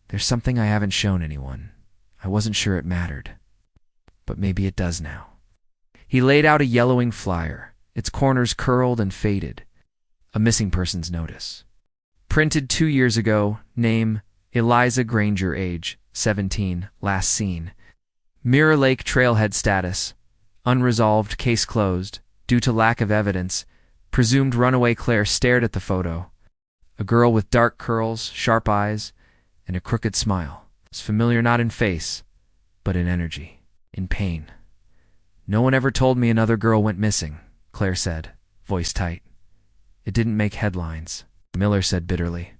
There's something I haven't shown anyone. I wasn't sure it mattered. But maybe it does now. He laid out a yellowing flyer, its corners curled and faded. A missing person's notice. Printed 2 years ago, name, Eliza Granger, age, 17, last seen. Mirror Lake Trailhead status, unresolved, case closed, due to lack of evidence. Presumed runaway. Claire stared at the photo. A girl with dark curls, sharp eyes, and a crooked smile. It was familiar not in face, but in energy, in pain. No one ever told me another girl went missing, Claire said, voice tight. It didn't make headlines, Miller said bitterly.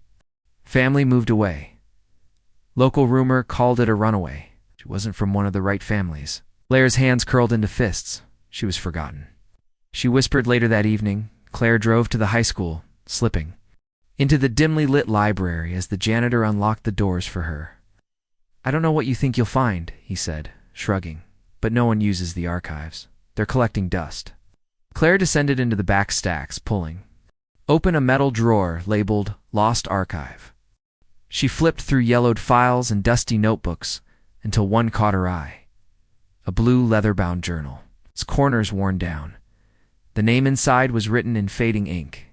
Family moved away. Local rumor called it a runaway. She wasn't from one of the right families. Claire's hands curled into fists. She was forgotten. She whispered later that evening. Claire drove to the high school, slipping into the dimly lit library as the janitor unlocked the doors for her. I don't know what you think you'll find, he said, shrugging, but no one uses the archives. They're collecting dust. Claire descended into the back stacks, pulling open a metal drawer labeled Lost Archive. She flipped through yellowed files and dusty notebooks until one caught her eye. A blue leather-bound journal, its corners worn down. The name inside was written in fading ink.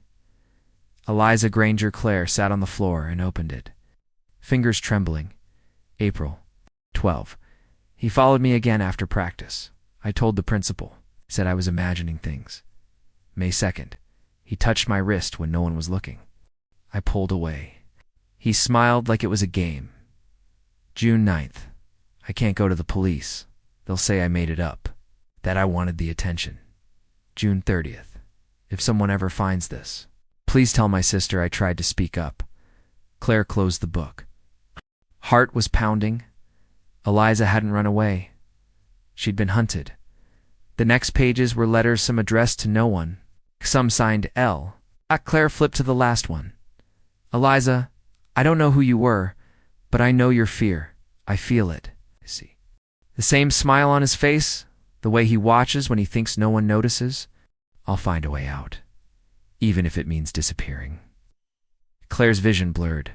Eliza Granger. Claire sat on the floor and opened it, fingers trembling. April 12. He followed me again after practice. I told the principal. He said I was imagining things. May 2nd. He touched my wrist when no one was looking. I pulled away. He smiled like it was a game. June 9th. I can't go to the police. They'll say I made it up, that I wanted the attention. June 30th. If someone ever finds this, please tell my sister I tried to speak up. Claire closed the book. Heart was pounding. Eliza hadn't run away. She'd been hunted. The next pages were letters, some addressed to no one, some signed L. Claire flipped to the last one. Eliza, I don't know who you were, but I know your fear. I feel it. See. The same smile on his face, the way he watches when he thinks no one notices. I'll find a way out, even if it means disappearing. Claire's vision blurred.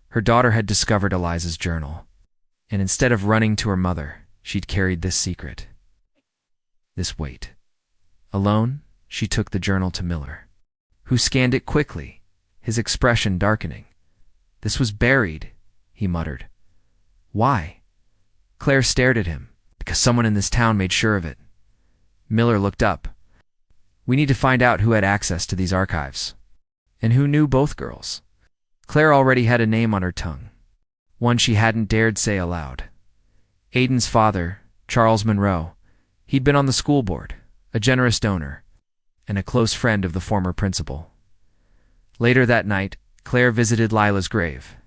Her daughter had discovered Eliza's journal, and instead of running to her mother, she'd carried this secret, this weight. Alone, she took the journal to Miller, who scanned it quickly, his expression darkening. This was buried, he muttered. Why? Claire stared at him. Because someone in this town made sure of it. Miller looked up. We need to find out who had access to these archives. And who knew both girls. Claire already had a name on her tongue. One she hadn't dared say aloud. Aiden's father, Charles Monroe. He'd been on the school board, a generous donor, and a close friend of the former principal. Later that night, Claire visited Lila's grave.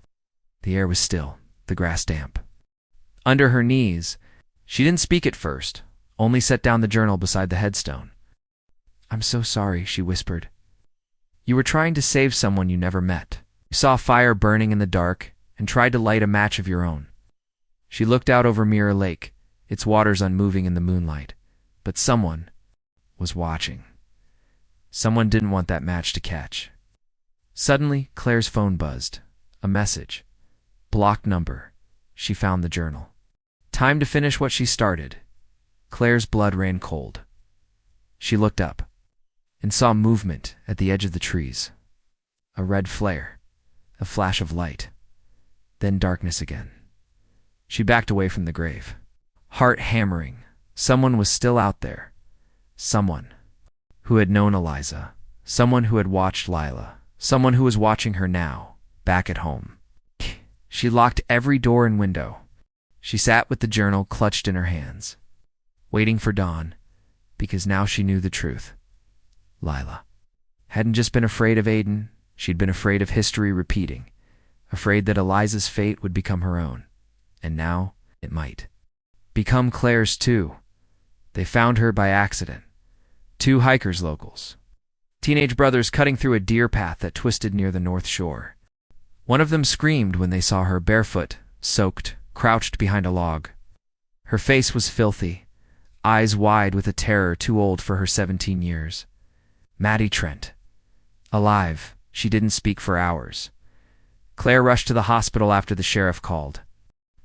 The air was still, the grass damp. Under her knees, she didn't speak at first, only set down the journal beside the headstone. I'm so sorry, she whispered. You were trying to save someone you never met. You saw a fire burning in the dark and tried to light a match of your own. She looked out over Mirror Lake, its waters unmoving in the moonlight. But someone was watching. Someone didn't want that match to catch. Suddenly, Claire's phone buzzed. A message. Blocked number. She found the journal. Time to finish what she started. Claire's blood ran cold. She looked up and saw movement at the edge of the trees. A red flare, a flash of light, then darkness again. She backed away from the grave, heart hammering. Someone was still out there. Someone who had known Eliza. Someone who had watched Lila. Someone who was watching her now, back at home. She locked every door and window. She sat with the journal clutched in her hands, waiting for dawn, because now she knew the truth. Lila hadn't just been afraid of Aiden, she'd been afraid of history repeating, afraid that Eliza's fate would become her own. and now it might become Claire's too. They found her by accident. Two hikers locals. Teenage brothers cutting through a deer path that twisted near the north shore. One of them screamed when they saw her barefoot, soaked, crouched behind a log. Her face was filthy, eyes wide with a terror too old for her 17 years. Maddie Trent. Alive, she didn't speak for hours. Claire rushed to the hospital after the sheriff called.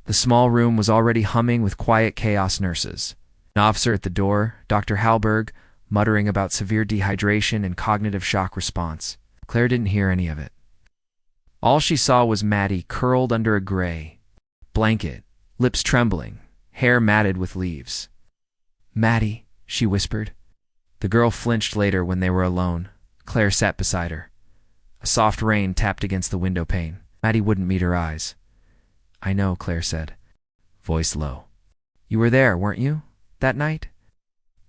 The small room was already humming with quiet chaos nurses. An officer at the door, Dr. Halberg, muttering about severe dehydration and cognitive shock response. Claire didn't hear any of it. All she saw was Maddie curled under a gray blanket, lips trembling, hair matted with leaves. "Maddie," she whispered. The girl flinched later when they were alone. Claire sat beside her. A soft rain tapped against the window pane. Maddie wouldn't meet her eyes. "I know," Claire said, voice low. "You were there, weren't you, that night?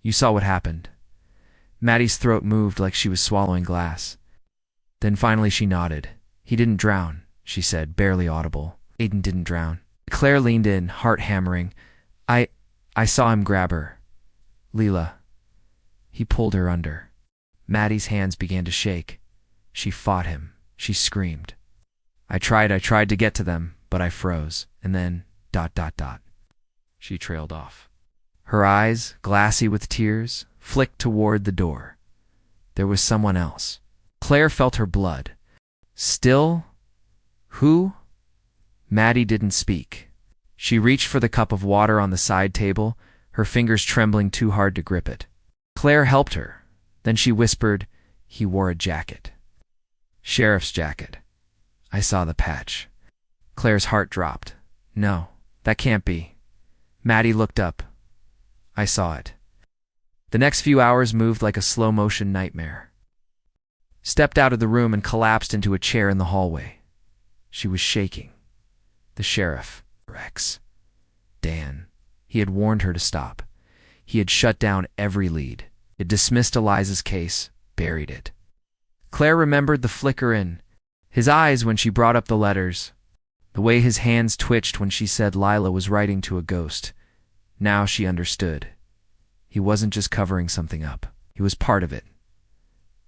You saw what happened." Maddie's throat moved like she was swallowing glass. Then finally she nodded. "He didn't drown," she said, barely audible. "Aiden didn't drown." Claire leaned in, heart hammering. I saw him grab her. Leela." He pulled her under. Maddie's hands began to shake. She fought him. She screamed. I tried to get to them, but I froze. And then, ... She trailed off. Her eyes, glassy with tears, flicked toward the door. There was someone else. Claire felt her blood. Still? Who? Maddie didn't speak. She reached for the cup of water on the side table, her fingers trembling too hard to grip it. Claire helped her. Then she whispered, "He wore a jacket. Sheriff's jacket. I saw the patch." Claire's heart dropped. "No, that can't be." Maddie looked up. "I saw it." The next few hours moved like a slow-motion nightmare. Stepped out of the room and collapsed into a chair in the hallway. She was shaking. The sheriff, Rex. Dan. He had warned her to stop. He had shut down every lead. It dismissed Eliza's case, buried it. Claire remembered the flicker in his eyes when she brought up the letters, the way his hands twitched when she said Lila was writing to a ghost. Now she understood. He wasn't just covering something up. He was part of it.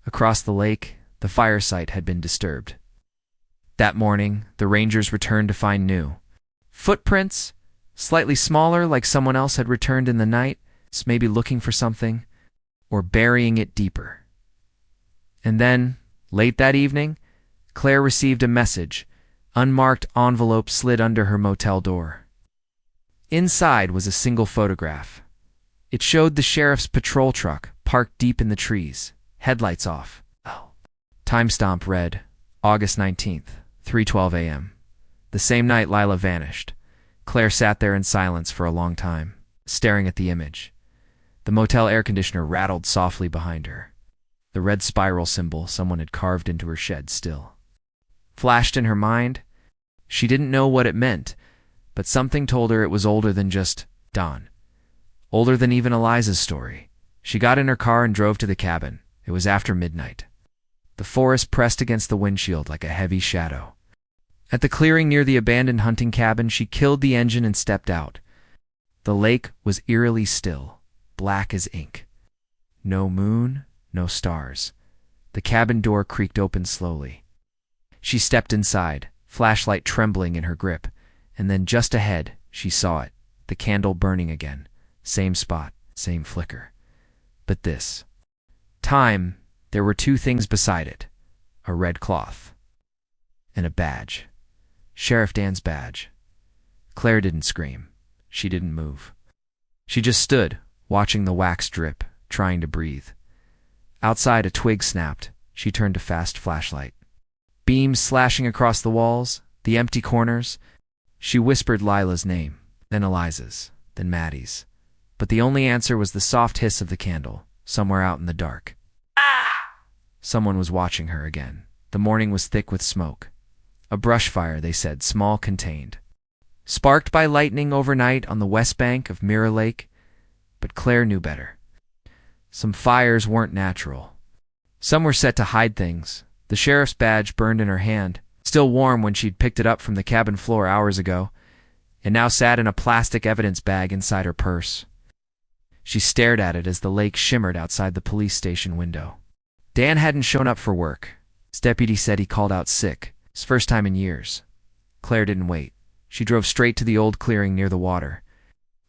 Across the lake, the fire site had been disturbed. That morning, the rangers returned to find new footprints, slightly smaller, like someone else had returned in the night, maybe looking for something, or burying it deeper. And then, late that evening, Claire received a message. Unmarked envelope slid under her motel door. Inside was a single photograph. It showed the sheriff's patrol truck parked deep in the trees, headlights off. Timestamp read, August 19th, 3:12 a.m. The same night Lila vanished. Claire sat there in silence for a long time, staring at the image. The motel air conditioner rattled softly behind her. The red spiral symbol someone had carved into her shed still flashed in her mind. She didn't know what it meant, but something told her it was older than just Dawn. Older than even Eliza's story. She got in her car and drove to the cabin. It was after midnight. The forest pressed against the windshield like a heavy shadow. At the clearing near the abandoned hunting cabin, she killed the engine and stepped out. The lake was eerily still, black as ink. No moon, no stars. The cabin door creaked open slowly. She stepped inside, flashlight trembling in her grip, and then just ahead, she saw it, the candle burning again. Same spot, same flicker. But this time, there were two things beside it. A red cloth. And a badge. Sheriff Dan's badge. Claire didn't scream. She didn't move. She just stood, watching the wax drip, trying to breathe. Outside, a twig snapped. She turned to fast flashlight. Beams slashing across the walls, the empty corners. She whispered Lila's name, then Eliza's, then Maddie's. But the only answer was the soft hiss of the candle, somewhere out in the dark. Someone was watching her again. The morning was thick with smoke. A brush fire, they said, small, contained. Sparked by lightning overnight on the west bank of Mirror Lake. But Claire knew better. Some fires weren't natural. Some were set to hide things. The sheriff's badge burned in her hand, still warm when she'd picked it up from the cabin floor hours ago. and now sat in a plastic evidence bag inside her purse. She stared at it as the lake shimmered outside the police station window. Dan hadn't shown up for work. His deputy said he called out sick, his first time in years. Claire didn't wait. She drove straight to the old clearing near the water,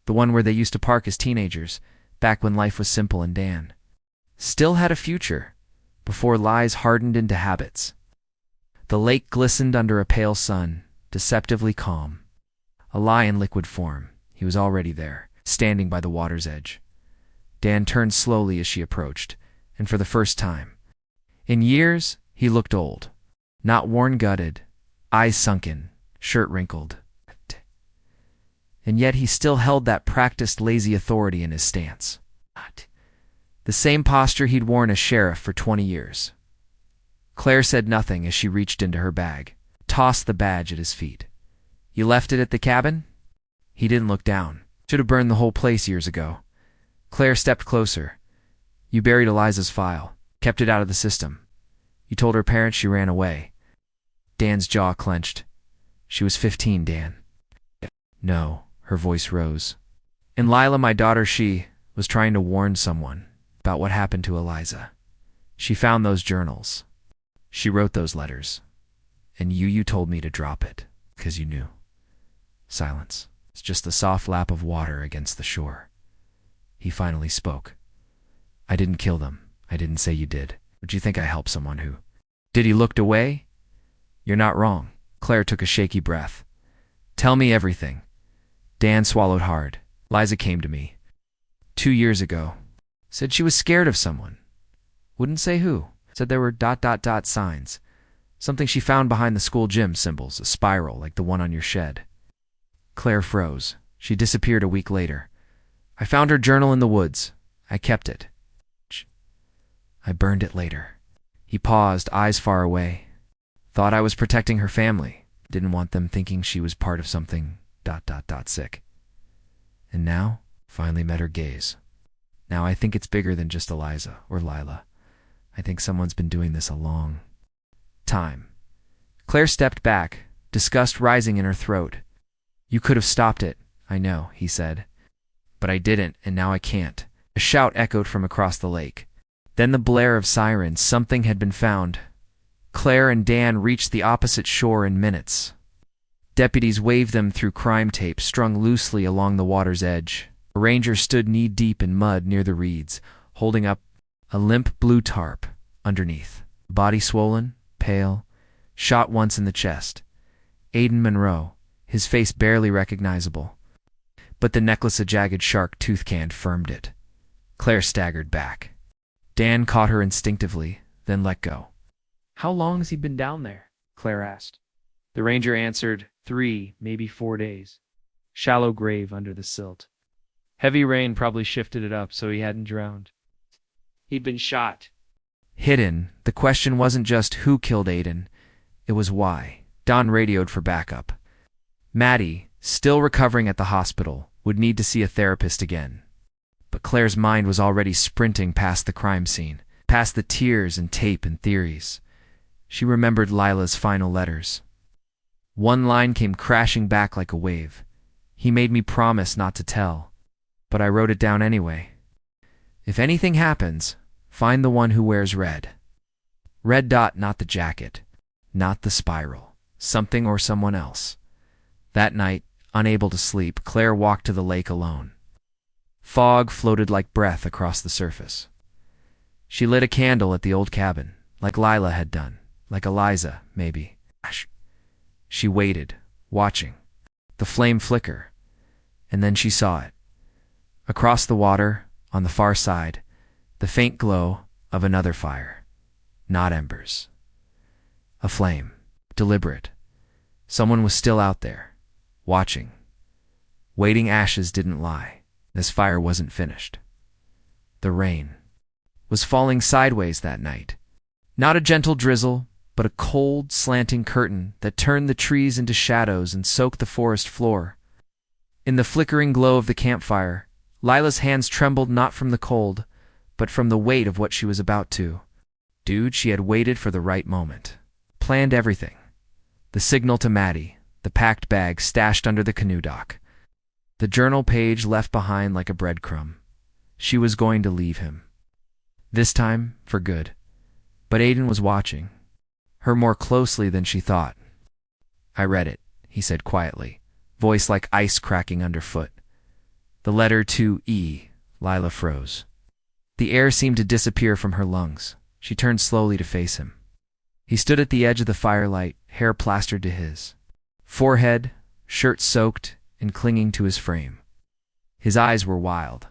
the one where they used to park as teenagers, back when life was simple and Dan still had a future, before lies hardened into habits. The lake glistened under a pale sun, deceptively calm. A lie in liquid form. He was already there, standing by the water's edge. Dan turned slowly as she approached, and for the first time in years, he looked old. Not worn-gutted, eyes sunken, shirt wrinkled. And yet he still held that practiced lazy authority in his stance. The same posture he'd worn as sheriff for 20 years. Claire said nothing as she reached into her bag, tossed the badge at his feet. "You left it at the cabin?" He didn't look down. "Should have burned the whole place years ago." Claire stepped closer. "You buried Eliza's file, kept it out of the system. You told her parents she ran away." Dan's jaw clenched. "She was 15, Dan." "No," her voice rose. "And Lila, my daughter, she was trying to warn someone about what happened to Eliza. She found those journals. She wrote those letters. And you told me to drop it, 'cause you knew." Silence. It's just the soft lap of water against the shore. He finally spoke. "I didn't kill them. I didn't say you did. But you think I helped someone who—" "Did he look away?" "You're not wrong." Claire took a shaky breath. "Tell me everything." Dan swallowed hard. "Liza came to me 2 years ago. Said she was scared of someone. Wouldn't say who. Said there were ... signs. Something she found behind the school gym symbols, a spiral like the one on your shed." Claire froze. She disappeared a week later. "I found her journal in the woods. I kept it. I burned it later." He paused, eyes far away. "Thought I was protecting her family. Didn't want them thinking she was part of something ... sick. And now, finally met her gaze. Now I think it's bigger than just Eliza or Lila. I think someone's been doing this a long time." Claire stepped back, disgust rising in her throat. "You could have stopped it, I know," he said. "But I didn't, and now I can't." A shout echoed from across the lake. Then the blare of sirens. Something had been found. Claire and Dan reached the opposite shore in minutes. Deputies waved them through crime tape strung loosely along the water's edge. A ranger stood knee-deep in mud near the reeds, holding up a limp blue tarp underneath. Body swollen, pale, shot once in the chest. Aiden Monroe, his face barely recognizable. But the necklace a jagged shark tooth confirmed it. Claire staggered back. Dan caught her instinctively, then let go. "How long has he been down there?" Claire asked. The ranger answered, 3, maybe 4 days. Shallow grave under the silt. Heavy rain probably shifted it up so he hadn't drowned. He'd been shot. Hidden, the question wasn't just who killed Aiden, it was why. Don radioed for backup. Maddie, still recovering at the hospital, would need to see a therapist again. But Claire's mind was already sprinting past the crime scene, past the tears and tape and theories. She remembered Lila's final letters. One line came crashing back like a wave. "He made me promise not to tell, but I wrote it down anyway. If anything happens, find the one who wears red. Red dot, not the jacket, not the spiral, something or someone else." That night, unable to sleep, Claire walked to the lake alone. Fog floated like breath across the surface. She lit a candle at the old cabin, like Lila had done, like Eliza, maybe. She waited, watching. The flame flicker, and then she saw it. Across the water, on the far side, the faint glow of another fire. Not embers. A flame. Deliberate. Someone was still out there, watching. Waiting ashes didn't lie. This fire wasn't finished. The rain was falling sideways that night. Not a gentle drizzle, but a cold, slanting curtain that turned the trees into shadows and soaked the forest floor. In the flickering glow of the campfire, Lila's hands trembled not from the cold, but from the weight of what she was about to. She had waited for the right moment. Planned everything. The signal to Maddie, the packed bag stashed under the canoe dock, the journal page left behind like a breadcrumb. She was going to leave him. This time, for good. But Aiden was watching her more closely than she thought. "I read it," he said quietly, voice like ice cracking underfoot. The letter to E. Lila froze. The air seemed to disappear from her lungs. She turned slowly to face him. He stood at the edge of the firelight, hair plastered to his forehead, shirt soaked and clinging to his frame. His eyes were wild.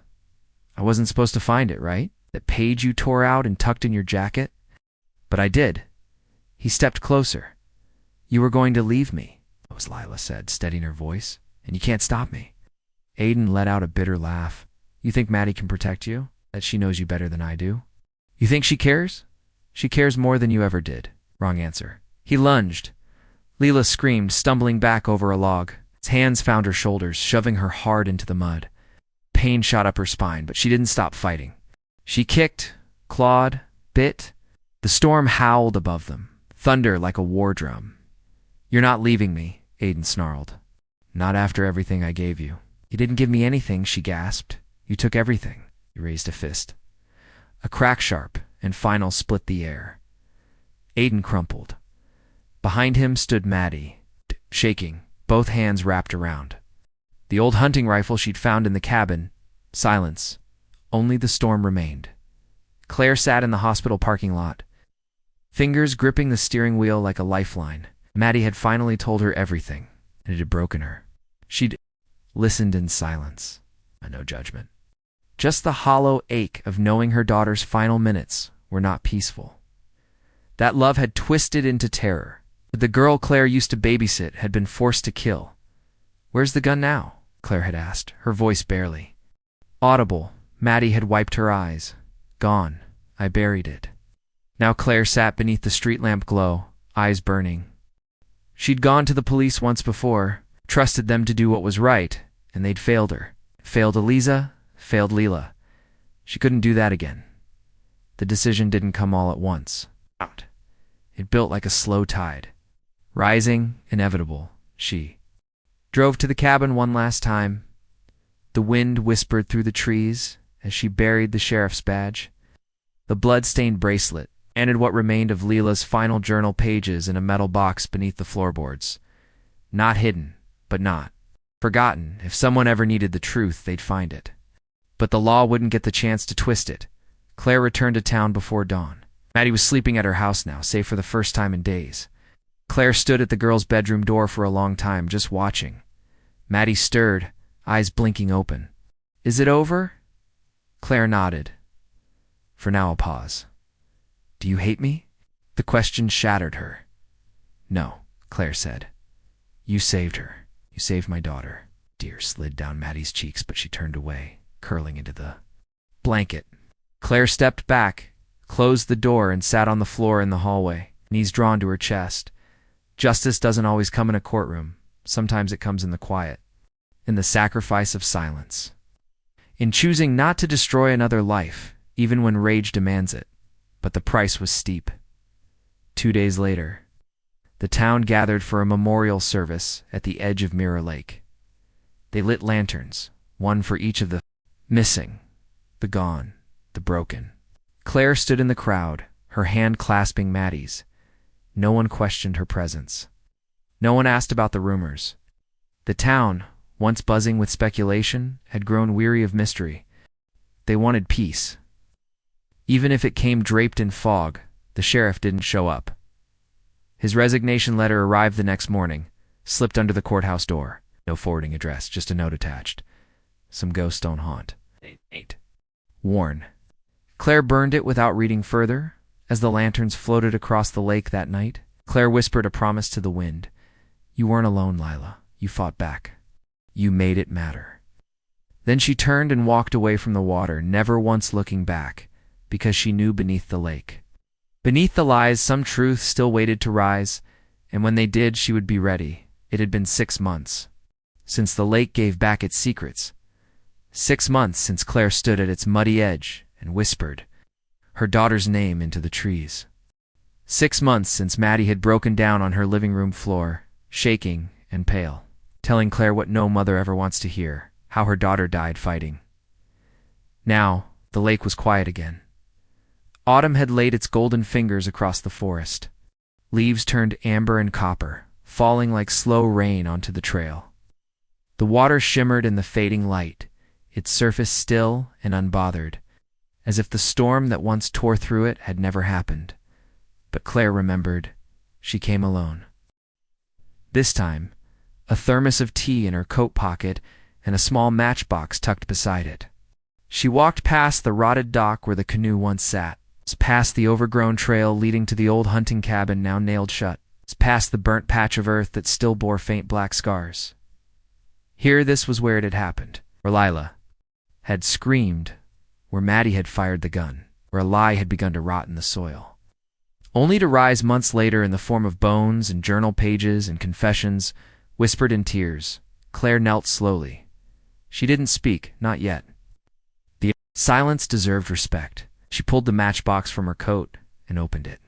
"I wasn't supposed to find it, right? That page you tore out and tucked in your jacket? But I did." He stepped closer. "You were going to leave me," was Lila said, steadying her voice, "and you can't stop me." Aiden let out a bitter laugh. "You think Maddie can protect you? That she knows you better than I do? You think she cares? She cares more than you ever did." Wrong answer. He lunged. Lila screamed, stumbling back over a log. His hands found her shoulders, shoving her hard into the mud. Pain shot up her spine, but she didn't stop fighting. She kicked, clawed, bit. The storm howled above them, thunder like a war drum. "You're not leaving me," Aiden snarled. "Not after everything I gave you." "You didn't give me anything," she gasped. "You took everything." He raised a fist. A crack sharp and final split the air. Aiden crumpled. Behind him stood Maddie, shaking, both hands wrapped around the old hunting rifle she'd found in the cabin. Silence. Only the storm remained. Claire sat in the hospital parking lot, fingers gripping the steering wheel like a lifeline. Maddie had finally told her everything, and it had broken her. She'd listened in silence, no judgment. Just the hollow ache of knowing her daughter's final minutes were not peaceful. That love had twisted into terror. The girl Claire used to babysit had been forced to kill. "Where's the gun now?" Claire had asked, her voice barely audible. Maddie had wiped her eyes. "Gone. I buried it." Now Claire sat beneath the street lamp glow, eyes burning. She'd gone to the police once before, trusted them to do what was right, and they'd failed her. Failed Eliza, failed Lila. She couldn't do that again. The decision didn't come all at once. It built like a slow tide. Rising, inevitable, she drove to the cabin one last time. The wind whispered through the trees as she buried the sheriff's badge. The blood-stained bracelet and what remained of Lila's final journal pages in a metal box beneath the floorboards. Not hidden, but not forgotten. If someone ever needed the truth, they'd find it. But the law wouldn't get the chance to twist it. Claire returned to town before dawn. Maddie was sleeping at her house now, save for the first time in days. Claire stood at the girl's bedroom door for a long time, just watching. Maddie stirred, eyes blinking open. "Is it over?" Claire nodded. "For now, I'll pause." "Do you hate me?" The question shattered her. "No," Claire said. "You saved her. You saved my daughter." Tears slid down Maddie's cheeks, but she turned away, curling into the blanket. Claire stepped back, closed the door, and sat on the floor in the hallway, knees drawn to her chest. Justice doesn't always come in a courtroom. Sometimes it comes in the quiet, in the sacrifice of silence, in choosing not to destroy another life, even when rage demands it. But the price was steep. 2 days later, the town gathered for a memorial service at the edge of Mirror Lake. They lit lanterns, one for each of the missing, the gone, the broken. Claire stood in the crowd, her hand clasping Maddie's. No one questioned her presence. No one asked about the rumors. The town, once buzzing with speculation, had grown weary of mystery. They wanted peace. Even if it came draped in fog, the sheriff didn't show up. His resignation letter arrived the next morning, slipped under the courthouse door. No forwarding address, just a note attached. Some ghosts don't haunt. 8. Warn. Claire burned it without reading further. As the lanterns floated across the lake that night, Claire whispered a promise to the wind. "You weren't alone, Lila. You fought back. You made it matter." Then she turned and walked away from the water, never once looking back, because she knew beneath the lake, beneath the lies, some truth still waited to rise, and when they did, she would be ready. It had been 6 months since the lake gave back its secrets. 6 months since Claire stood at its muddy edge and whispered her daughter's name into the trees. 6 months since Maddie had broken down on her living room floor, shaking and pale, telling Claire what no mother ever wants to hear, how her daughter died fighting. Now, the lake was quiet again. Autumn had laid its golden fingers across the forest. Leaves turned amber and copper, falling like slow rain onto the trail. The water shimmered in the fading light, its surface still and unbothered, as if the storm that once tore through it had never happened. But Claire remembered. She came alone. This time, a thermos of tea in her coat pocket and a small matchbox tucked beside it. She walked past the rotted dock where the canoe once sat, past the overgrown trail leading to the old hunting cabin now nailed shut, past the burnt patch of earth that still bore faint black scars. Here, this was where it had happened, where Lila had screamed, where Maddie had fired the gun, where a lie had begun to rot in the soil. Only to rise months later in the form of bones and journal pages and confessions, whispered in tears. Claire knelt slowly. She didn't speak, not yet. The silence deserved respect. She pulled the matchbox from her coat and opened it.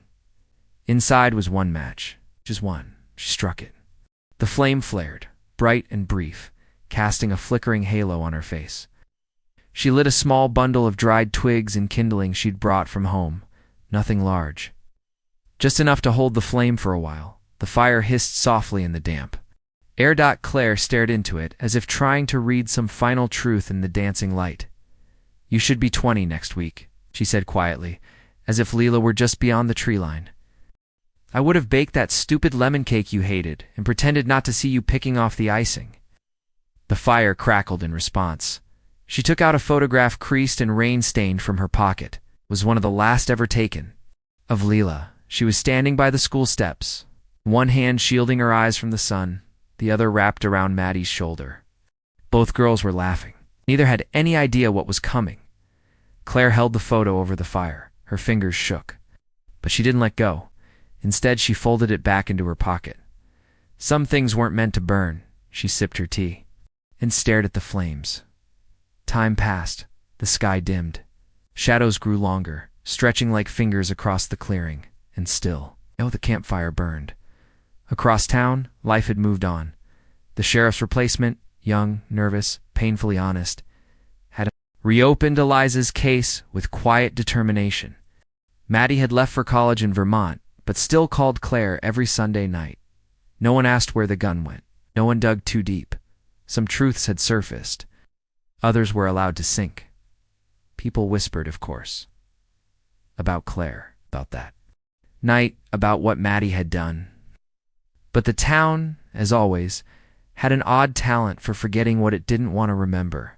Inside was one match, just one. She struck it. The flame flared, bright and brief, casting a flickering halo on her face. She lit a small bundle of dried twigs and kindling she'd brought from home, nothing large. Just enough to hold the flame for a while. The fire hissed softly in the damp. Claire stared into it, as if trying to read some final truth in the dancing light. "You should be 20 next week," she said quietly, as if Leela were just beyond the tree line. "I would have baked that stupid lemon cake you hated and pretended not to see you picking off the icing." The fire crackled in response. She took out a photograph creased and rain-stained from her pocket. It was one of the last ever taken. Of Leela. She was standing by the school steps, one hand shielding her eyes from the sun, the other wrapped around Maddie's shoulder. Both girls were laughing. Neither had any idea what was coming. Claire held the photo over the fire. Her fingers shook. But she didn't let go. Instead, she folded it back into her pocket. Some things weren't meant to burn. She sipped her tea and stared at the flames. Time passed. The sky dimmed. Shadows grew longer, stretching like fingers across the clearing. And still, the campfire burned. Across town, life had moved on. The sheriff's replacement, young, nervous, painfully honest, had reopened Eliza's case with quiet determination. Maddie had left for college in Vermont, but still called Claire every Sunday night. No one asked where the gun went. No one dug too deep. Some truths had surfaced. Others were allowed to sink. People whispered, of course. About Claire, about that night, about what Maddie had done. But the town, as always, had an odd talent for forgetting what it didn't want to remember.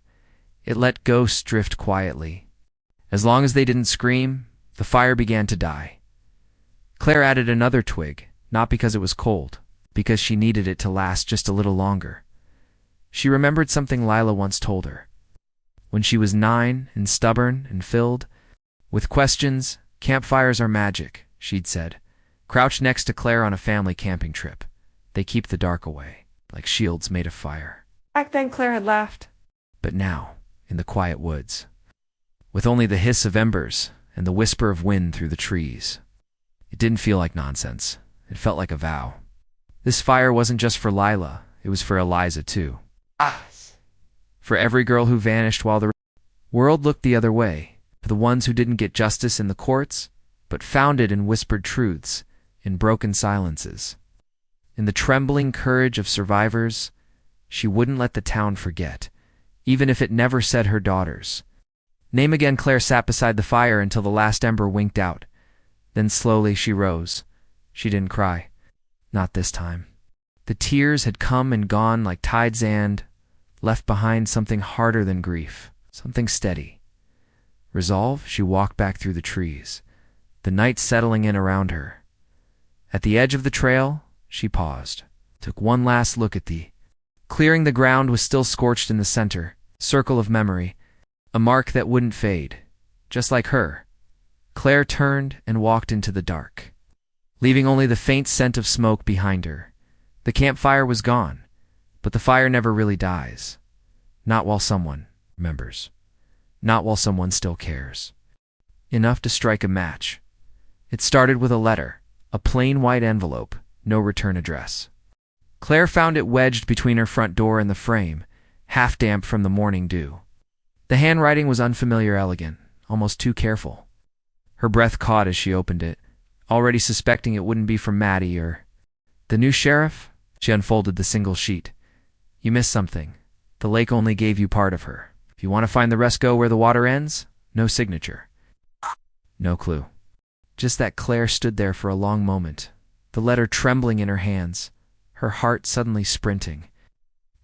It let ghosts drift quietly. As long as they didn't scream, the fire began to die. Claire added another twig, not because it was cold, because she needed it to last just a little longer. She remembered something Lila once told her. When she was 9 and stubborn and filled with questions, "Campfires are magic," she'd said, crouched next to Claire on a family camping trip. "They keep the dark away, like shields made of fire." Back then, Claire had laughed. But now, in the quiet woods, with only the hiss of embers and the whisper of wind through the trees, it didn't feel like nonsense. It felt like a vow. This fire wasn't just for Lila, it was for Eliza too. For every girl who vanished while the world looked the other way, for the ones who didn't get justice in the courts, but found it in whispered truths, in broken silences. In the trembling courage of survivors, she wouldn't let the town forget, even if it never said her daughters. Name again. Claire sat beside the fire until the last ember winked out. Then slowly she rose. She didn't cry. Not this time. The tears had come and gone like tide's and left behind something harder than grief, something steady. Resolve, she walked back through the trees, the night settling in around her. At the edge of the trail, she paused, took one last look at the clearing. The ground was still scorched in the center, circle of memory, a mark that wouldn't fade. Just like her, Claire turned and walked into the dark, leaving only the faint scent of smoke behind her. The campfire was gone, but the fire never really dies. Not while someone remembers. Not while someone still cares. Enough to strike a match. It started with a letter, a plain white envelope, no return address. Claire found it wedged between her front door and the frame, half damp from the morning dew. The handwriting was unfamiliar elegant, almost too careful. Her breath caught as she opened it, already suspecting it wouldn't be from Maddie or the new sheriff. She unfolded the single sheet. You missed something. The lake only gave you part of her. If you want to find the rest, go where the water ends. No signature. No clue. Just that Claire stood there for a long moment, the letter trembling in her hands, her heart suddenly sprinting.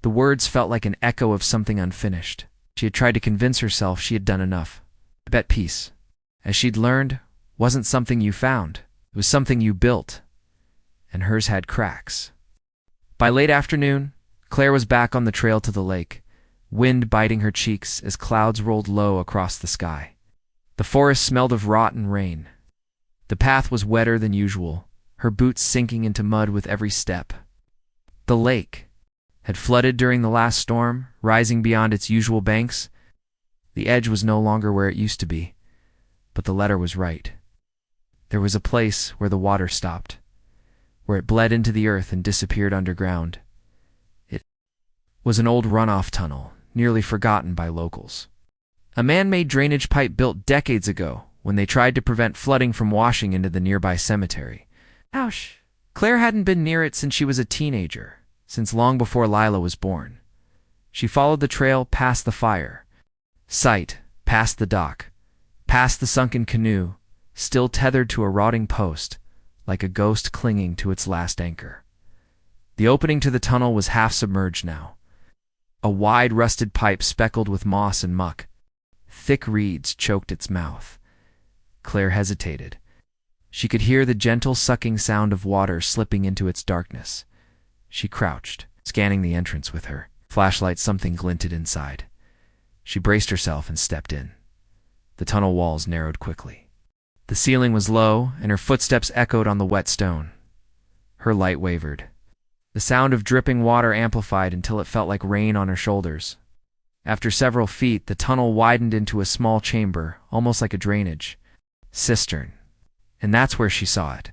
The words felt like an echo of something unfinished. She had tried to convince herself she had done enough. I bet peace, as she'd learned, wasn't something you found. It was something you built. And hers had cracks. By late afternoon, Claire was back on the trail to the lake, wind biting her cheeks as clouds rolled low across the sky. The forest smelled of rot and rain. The path was wetter than usual, her boots sinking into mud with every step. The lake had flooded during the last storm, rising beyond its usual banks. The edge was no longer where it used to be, but the letter was right. There was a place where the water stopped, where it bled into the earth and disappeared underground. It was an old runoff tunnel, nearly forgotten by locals. A man-made drainage pipe built decades ago when they tried to prevent flooding from washing into the nearby cemetery. Ouch! Claire hadn't been near it since she was a teenager, since long before Lila was born. She followed the trail past the fire, sight, past the dock, past the sunken canoe, still tethered to a rotting post, like a ghost clinging to its last anchor. The opening to the tunnel was half submerged now. A wide rusted pipe speckled with moss and muck. Thick reeds choked its mouth. Claire hesitated. She could hear the gentle sucking sound of water slipping into its darkness. She crouched, scanning the entrance with her flashlight. Something glinted inside. She braced herself and stepped in. The tunnel walls narrowed quickly. The ceiling was low, and her footsteps echoed on the wet stone. Her light wavered. The sound of dripping water amplified until it felt like rain on her shoulders. After several feet, the tunnel widened into a small chamber, almost like a drainage cistern. And that's where she saw it.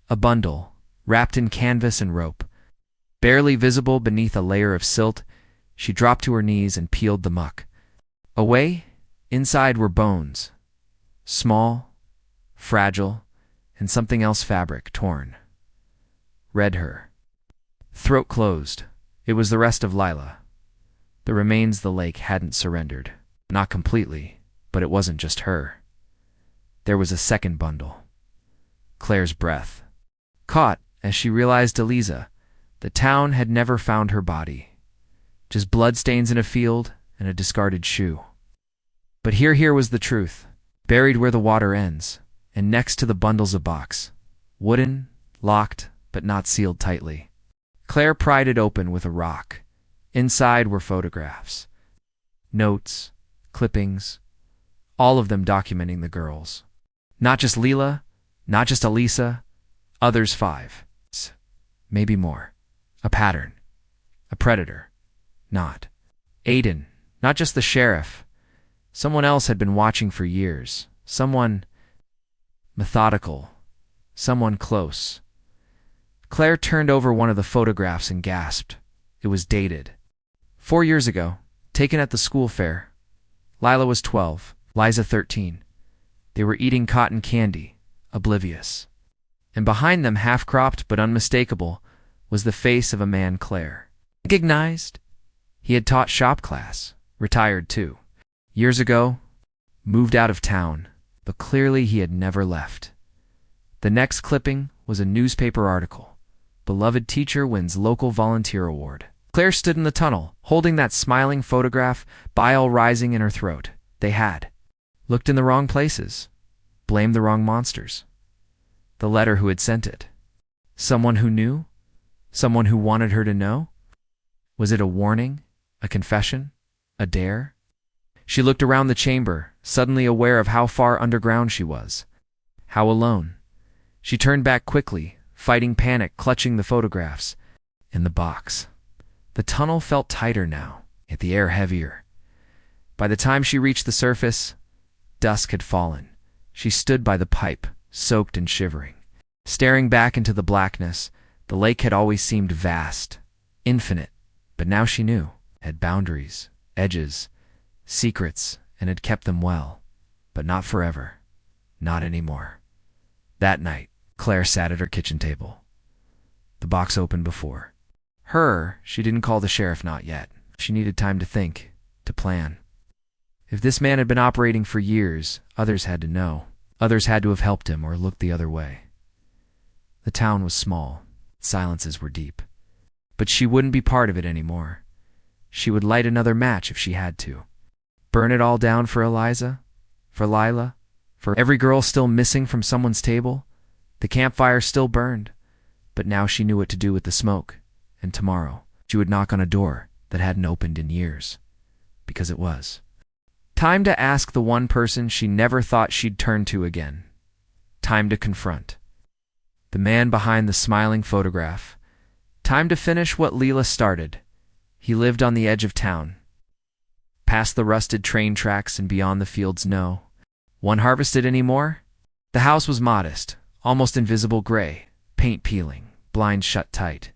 A bundle, wrapped in canvas and rope. Barely visible beneath a layer of silt, she dropped to her knees and peeled the muck. Away, inside were bones. Small, fragile, and something else, fabric, torn. Read her. Throat closed. It was the rest of Lila. The remains the lake hadn't surrendered. Not completely, but it wasn't just her. There was a second bundle. Claire's breath caught as she realized Eliza. The town had never found her body. Just bloodstains in a field and a discarded shoe. But here was the truth. Buried where the water ends, and next to the bundle's a box. Wooden, locked, but not sealed tightly. Claire pried it open with a rock. Inside were photographs. Notes, clippings, all of them documenting the girls. Not just Lila, not just Elisa, others 5. Maybe more. A pattern. A predator. Not Aiden, not just the sheriff. Someone else had been watching for years. Someone methodical. Someone close. Claire turned over one of the photographs and gasped. It was dated. 4 years ago, taken at the school fair. Lila was 12, Liza 13. They were eating cotton candy, oblivious. And behind them, half-cropped but unmistakable, was the face of a man Claire recognized. He had taught shop class, retired too. Years ago, moved out of town, but clearly he had never left. The next clipping was a newspaper article. Beloved teacher wins local volunteer award. Claire stood in the tunnel, holding that smiling photograph, bile rising in her throat. They had looked in the wrong places, blamed the wrong monsters. The letter who had sent it. Someone who knew? Someone who wanted her to know? Was it a warning? A confession? A dare? She looked around the chamber, suddenly aware of how far underground she was. How alone. She turned back quickly, fighting panic, clutching the photographs. In the box. The tunnel felt tighter now, yet the air heavier. By the time she reached the surface, dusk had fallen. She stood by the pipe, soaked and shivering. Staring back into the blackness, the lake had always seemed vast, infinite. But now she knew, had boundaries, edges, secrets, and had kept them well. But not forever. Not anymore. That night, Claire sat at her kitchen table. The box opened before her. She didn't call the sheriff, not yet. She needed time to think, to plan. If this man had been operating for years, others had to know. Others had to have helped him or looked the other way. The town was small. Silences were deep. But she wouldn't be part of it anymore. She would light another match if she had to. Burn it all down for Eliza? For Lila? For every girl still missing from someone's table? The campfire still burned. But now she knew what to do with the smoke. And tomorrow, she would knock on a door that hadn't opened in years. Because it was time to ask the one person she never thought she'd turn to again. Time to confront the man behind the smiling photograph. Time to finish what Leela started. He lived on the edge of town, past the rusted train tracks and beyond the fields. No one harvested anymore. The house was modest, almost invisible gray, paint peeling, blinds shut tight.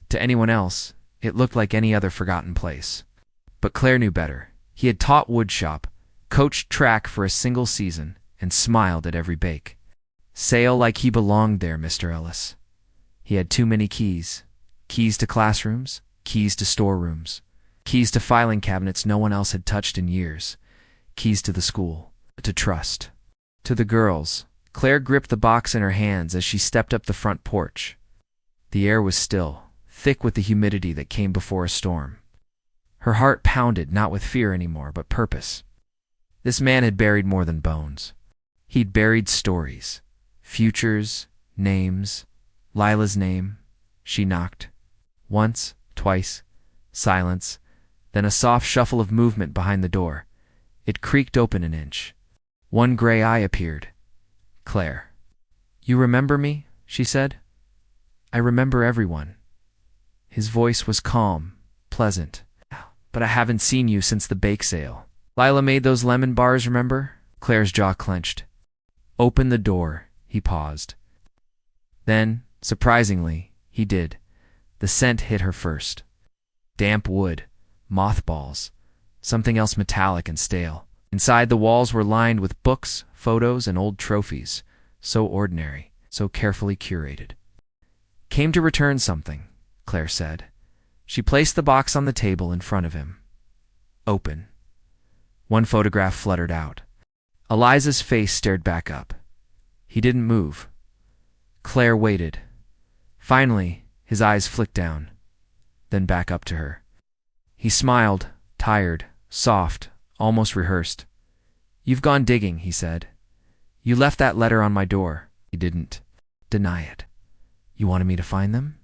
To anyone else, it looked like any other forgotten place. But Claire knew better. He had taught woodshop, coached track for a single season, and smiled at every bake sale like he belonged there, Mr. Ellis. He had too many keys. Keys to classrooms, keys to storerooms, keys to filing cabinets no one else had touched in years, keys to the school, to trust. To the girls, Claire gripped the box in her hands as she stepped up the front porch. The air was still, thick with the humidity that came before a storm. Her heart pounded, not with fear anymore, but purpose. This man had buried more than bones. He'd buried stories, futures, names. Lila's name. She knocked. Once, twice. Silence. Then a soft shuffle of movement behind the door. It creaked open an inch. One gray eye appeared. Claire. "You remember me?" she said. "I remember everyone." His voice was calm, pleasant. "But I haven't seen you since the bake sale. Lila made those lemon bars, remember?" Claire's jaw clenched. "Open the door," he paused. Then, surprisingly, he did. The scent hit her first. Damp wood, mothballs, something else metallic and stale. Inside, the walls were lined with books, photos, and old trophies, so ordinary, so carefully curated. "Came to return something," Claire said. She placed the box on the table in front of him. "Open." One photograph fluttered out. Eliza's face stared back up. He didn't move. Claire waited. Finally, his eyes flicked down, then back up to her. He smiled, tired, soft, almost rehearsed. "You've gone digging," he said. "You left that letter on my door." He didn't deny it. "You wanted me to find them?"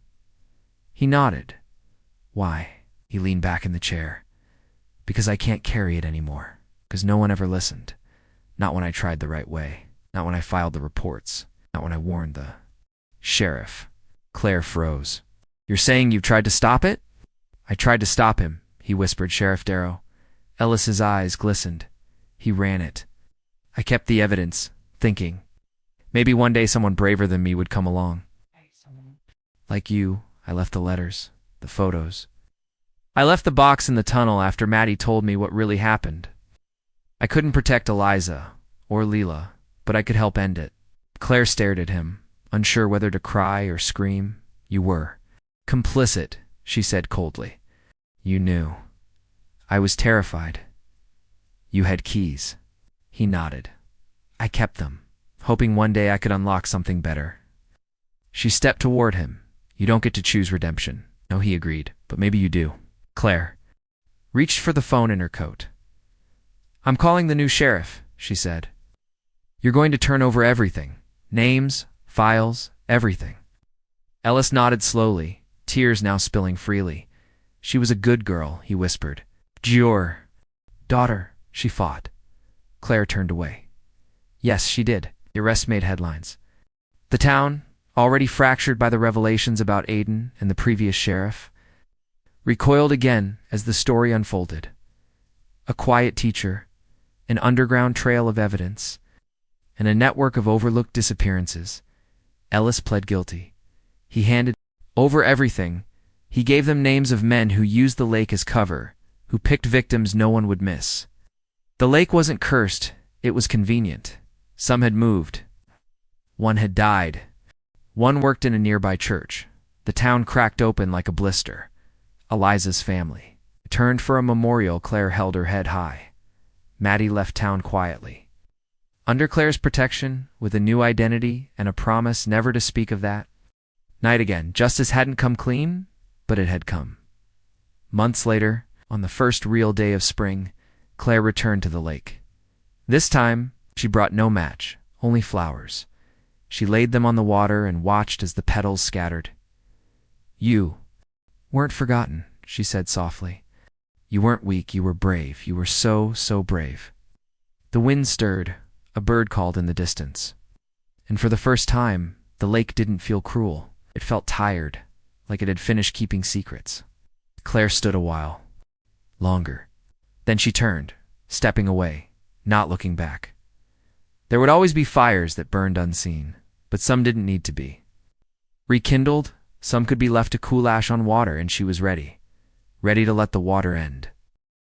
He nodded. "Why?" He leaned back in the chair. "Because I can't carry it anymore. Because no one ever listened. Not when I tried the right way. Not when I filed the reports. Not when I warned the sheriff." Claire froze. "You're saying you've tried to stop it?" "I tried to stop him," he whispered, "Sheriff Darrow." Ellis's eyes glistened. "He ran it. I kept the evidence, thinking. Maybe one day someone braver than me would come along. Like you, I left the letters, the photos. I left the box in the tunnel after Maddie told me what really happened. I couldn't protect Eliza, or Leela, but I could help end it." Claire stared at him, unsure whether to cry or scream. "You were complicit," she said coldly. "You knew." "I was terrified." "You had keys." He nodded. "I kept them, hoping one day I could unlock something better." She stepped toward him. "You don't get to choose redemption." "No," he agreed, "but maybe you do." Claire reached for the phone in her coat. "I'm calling the new sheriff," she said. "You're going to turn over everything. Names, files, everything." Ellis nodded slowly, tears now spilling freely. "She was a good girl," he whispered. "Your daughter," she fought. Claire turned away. "Yes, she did." The arrest made headlines. The town, already fractured by the revelations about Aiden and the previous sheriff, recoiled again as the story unfolded. A quiet teacher, an underground trail of evidence, and a network of overlooked disappearances. Ellis pled guilty. He handed over everything, He gave them names of men who used the lake as cover, who picked victims no one would miss. The lake wasn't cursed, it was convenient. Some had moved. One had died. One worked in a nearby church. The town cracked open like a blister. Eliza's family. Turned for a memorial. Claire held her head high. Maddie left town quietly. Under Claire's protection, with a new identity and a promise never to speak of that. Night again. Justice hadn't come clean, but it had come. Months later, on the first real day of spring, Claire returned to the lake. This time, she brought no match, only flowers. She laid them on the water and watched as the petals scattered. "You weren't forgotten," she said softly. "You weren't weak, you were brave. You were so, so brave." The wind stirred. A bird called in the distance. And for the first time, the lake didn't feel cruel. It felt tired, like it had finished keeping secrets. Claire stood a while. Longer. Then she turned, stepping away, not looking back. There would always be fires that burned unseen, but some didn't need to be. Rekindled, some could be left to cool ash on water, and she was ready. Ready to let the water end.